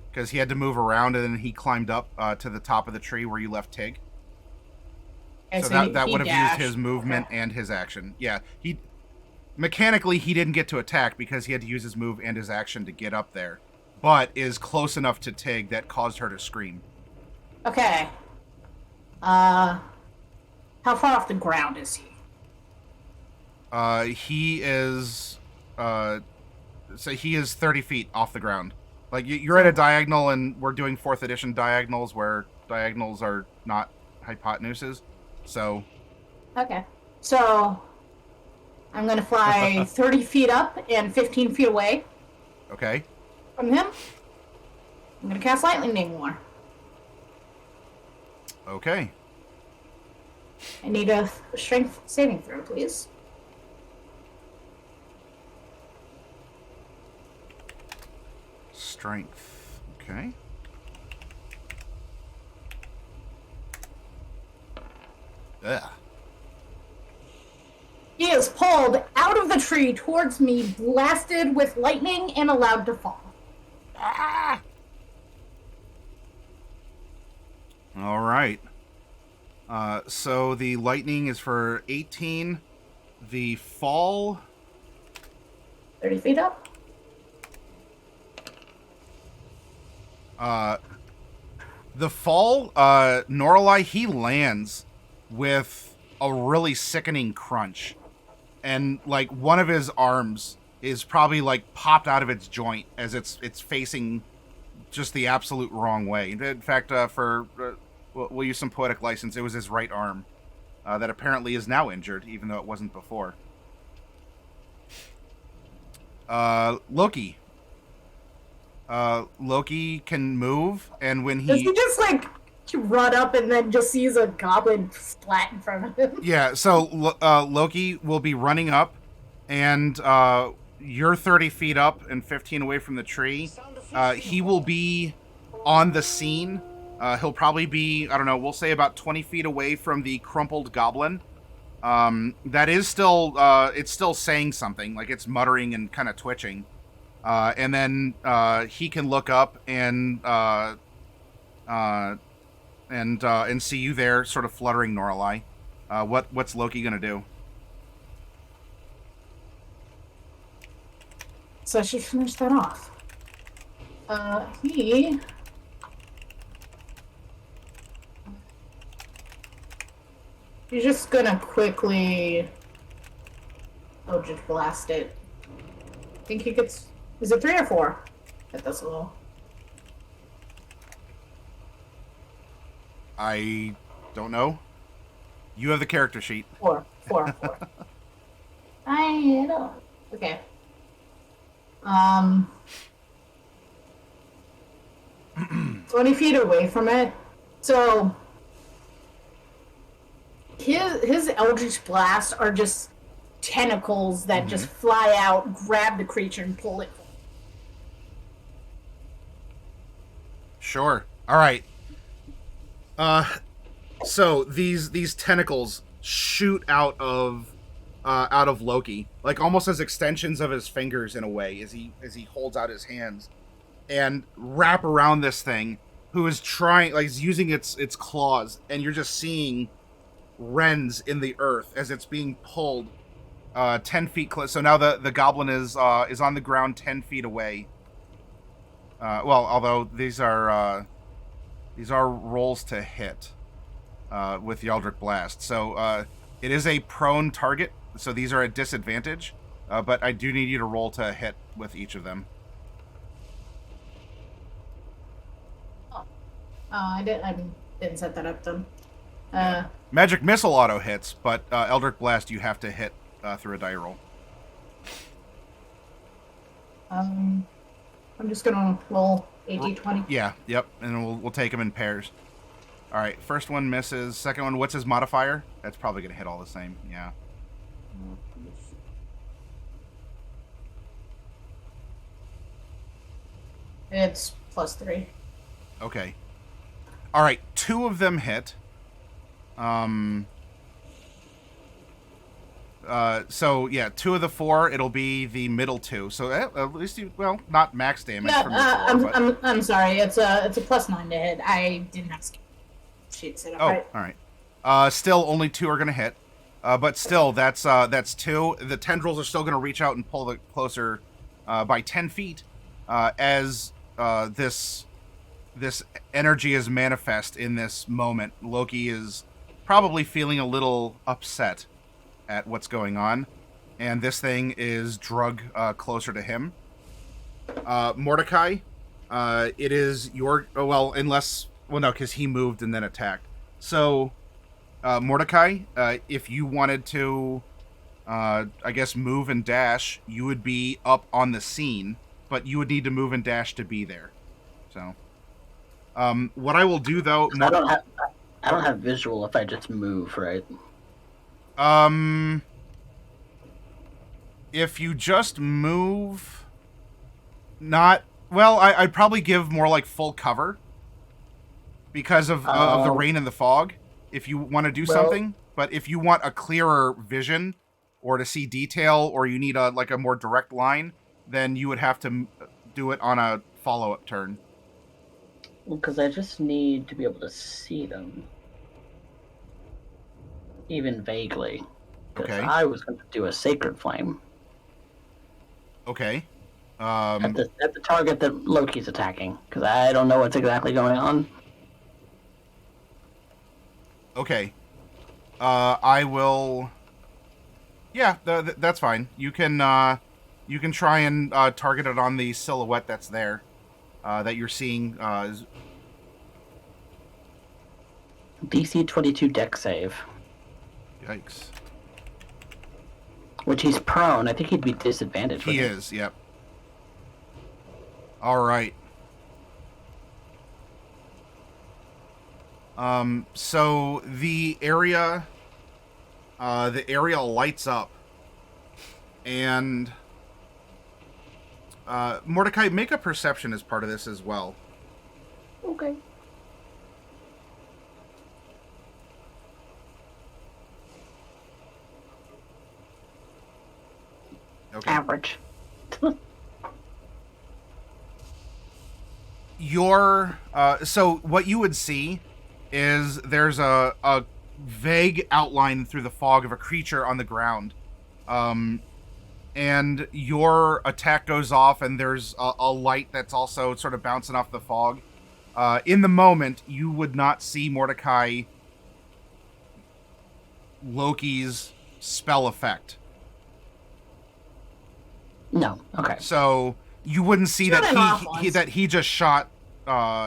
A: because he had to move around, and then he climbed up to the top of the tree where you left Tig.
C: Okay,
A: So that would have used his movement and his action. Yeah, mechanically he didn't get to attack because he had to use his move and his action to get up there, but is close enough to Tig that caused her to scream.
C: Okay. How far off the ground is he?
A: He is 30 feet off the ground. Like, you're at a diagonal, and we're doing 4th edition diagonals where diagonals are not hypotenuses. So...
C: Okay. So, I'm going to fly 30 feet up and 15 feet away
A: Okay.
C: from him. I'm going to cast Lightning more.
A: Okay.
C: I need a strength saving throw, please.
A: Strength. Okay. Ugh.
C: He is pulled out of the tree towards me, blasted with lightning, and allowed to fall.
A: Ah! All right. So the lightning is for 18. The fall...
C: 30 feet up.
A: The fall, Norallie, he lands with a really sickening crunch. And, like, one of his arms is probably, like, popped out of its joint as it's facing just the absolute wrong way. In fact, we'll use some poetic license, it was his right arm that apparently is now injured, even though it wasn't before. Loki. Loki can move, and when
C: Does he just, like, run up and then just sees a goblin splat in front of him?
A: Yeah, so Loki will be running up, and you're 30 feet up and 15 away from the tree. He will be on the scene. He'll probably be, I don't know, we'll say about 20 feet away from the crumpled goblin. That is still, it's still saying something, like it's muttering and kind of twitching. And then he can look up and see you there, sort of fluttering, Norallie. What's Loki gonna do?
C: So I should finish that off. He's just gonna quickly Eldritch Blast it. I think he gets... Is it 3 or 4? That's a little...
A: I don't know. You have the character sheet.
C: 4. I don't... Okay. 20 feet away from it. So... His Eldritch Blasts are just tentacles that just fly out, grab the creature, and pull it.
A: Sure. All right. So these tentacles shoot out of Loki, like almost as extensions of his fingers in a way, as he holds out his hands, and wrap around this thing, who is trying, like, is using its claws, and you're just seeing rends in the earth as it's being pulled 10 feet close. So now the goblin is on the ground 10 feet away. Well, although these are rolls to hit with the Eldritch Blast. So it is a prone target, so these are at disadvantage. But I do need you to roll to hit with each of them.
C: I didn't set that up then.
A: Magic Missile auto hits, but Eldritch Blast you have to hit through a die roll.
C: I'm just gonna roll a d20.
A: Yeah, yep, and we'll take them in pairs. All right, first one misses. Second one, what's his modifier? That's probably gonna hit all the same. Yeah.
C: It's +3.
A: Okay. All right, 2 of them hit. So yeah, 2 of the 4, it'll be the middle 2. So at least not max damage
C: No,
A: from the 4, but...
C: I'm sorry. It's a +9 to hit. I didn't have sheet set up.
A: Oh,
C: right.
A: all right. Still, only 2 are gonna hit. But still, that's 2. The tendrils are still gonna reach out and pull it closer by 10 feet as this energy is manifest in this moment. Loki is probably feeling a little upset at what's going on, and this thing is drug closer to him. Mordecai, It is your... Oh, well, unless... Well, no, because he moved and then attacked. So, Mordecai, if you wanted to, I guess, move and dash, you would be up on the scene, but you would need to move and dash to be there. So, what I will do, though...
B: I don't have visual if I just move, right?
A: If you just move... Not... Well, I'd probably give more like full cover because of the rain and the fog if you want to do something. But if you want a clearer vision or to see detail or you need a more direct line, then you would have to do it on a follow-up turn.
B: Well, because I just need to be able to see them. Even vaguely.
A: Okay.
B: I was going to do a sacred flame.
A: Okay.
B: At the target that Loki's attacking, because I don't know what's exactly going on.
A: Okay. I will... Yeah, that's fine. You can try and target it on the silhouette that's there, that you're seeing.
B: DC 22 deck save.
A: Yikes.
B: Which he's prone. I think he'd be disadvantaged.
A: He is, yep. All right. So the area lights up, and Mordecai, make a perception as part of this as well.
B: Okay.
A: Okay.
B: Average.
A: So what you would see is there's a vague outline through the fog of a creature on the ground, and your attack goes off, and there's a light that's also sort of bouncing off the fog. In the moment, you would not see Mordecai Loki's spell effect.
B: No. Okay.
A: So you wouldn't see that he just shot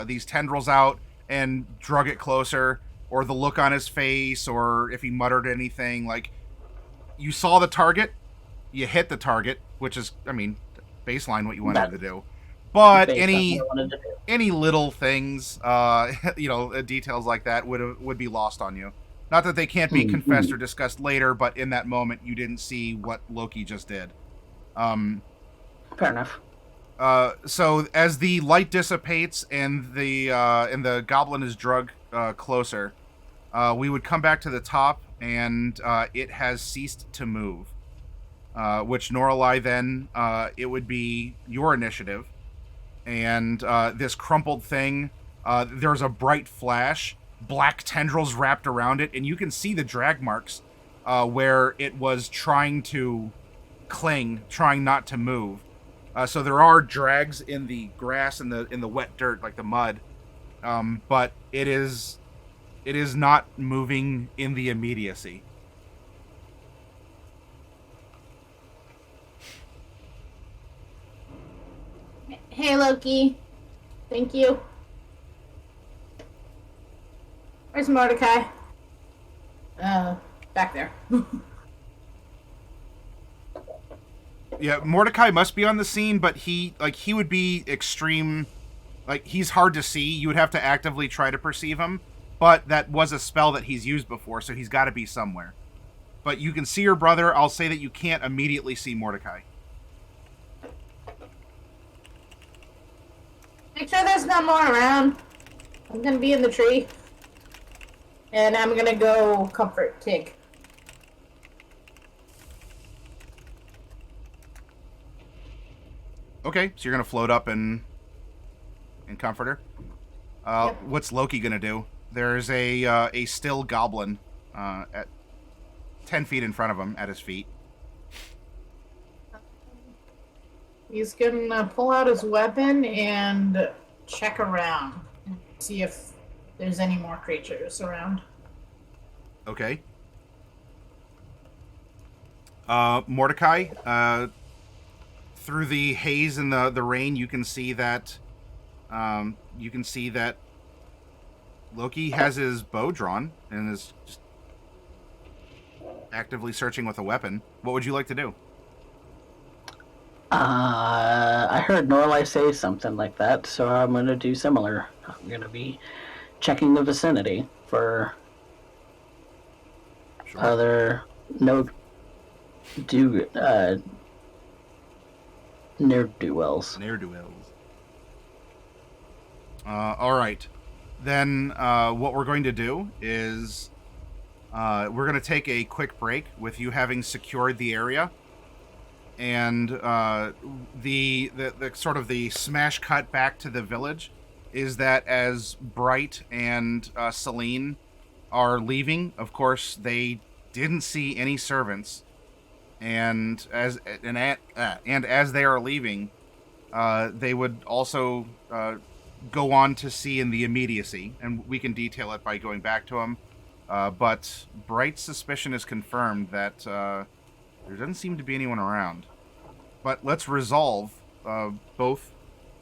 A: these tendrils out and drug it closer, or the look on his face, or if he muttered anything. Like, you saw the target, you hit the target, which is, I mean, baseline what you wanted to do. But any little things, details like that would be lost on you. Not that they can't be confessed or discussed later, but in that moment you didn't see what Loki just did.
B: Fair enough.
A: So as the light dissipates and the goblin is drugged closer, we would come back to the top, and it has ceased to move. Which Norallie then it would be your initiative, and this crumpled thing. There's a bright flash, black tendrils wrapped around it, and you can see the drag marks where it was trying to cling, trying not to move. So there are drags in the grass and in the wet dirt, like the mud, but it is not moving in the immediacy.
C: Hey, Loki. Thank you. Where's Mordecai? Back there.
A: Yeah, Mordecai must be on the scene, but he would be extreme. Like, he's hard to see. You would have to actively try to perceive him. But that was a spell that he's used before, so he's got to be somewhere. But you can see your brother. I'll say that you can't immediately see Mordecai.
C: Make sure there's no more around. I'm gonna be in the tree. And I'm gonna go comfort Tig.
A: Okay, so you're gonna float up and comfort her.
C: Yep.
A: What's Loki gonna do? There's a still goblin at 10 feet in front of him, at his feet.
C: He's gonna pull out his weapon and check around and see if there's any more creatures around.
A: Okay. Mordecai, through the haze and the rain, you can see that you can see that Loki has his bow drawn and is just actively searching with a weapon. What would you like to do?
B: I heard Norallie say something like that, so I'm gonna do similar. I'm gonna be checking the vicinity for
A: Sure.
B: other ne'er-do-wells.
A: Ne'er-do-wells. All right. Then what we're going to do is we're going to take a quick break with you having secured the area. And the sort of the smash cut back to the village is that as Bright and Selene are leaving, of course, they didn't see any servants. And as they are leaving, they would also go on to see in the immediacy, and we can detail it by going back to them. But Bright's suspicion is confirmed that there doesn't seem to be anyone around. But let's resolve both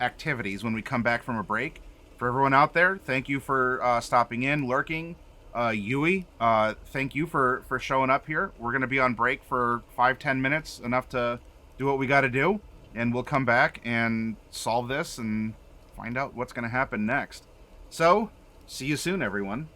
A: activities when we come back from a break. For everyone out there, thank you for stopping in, lurking. Yui, thank you for showing up here. We're going to be on break for 5-10 minutes, enough to do what we got to do. And we'll come back and solve this and find out what's going to happen next. So, see you soon, everyone.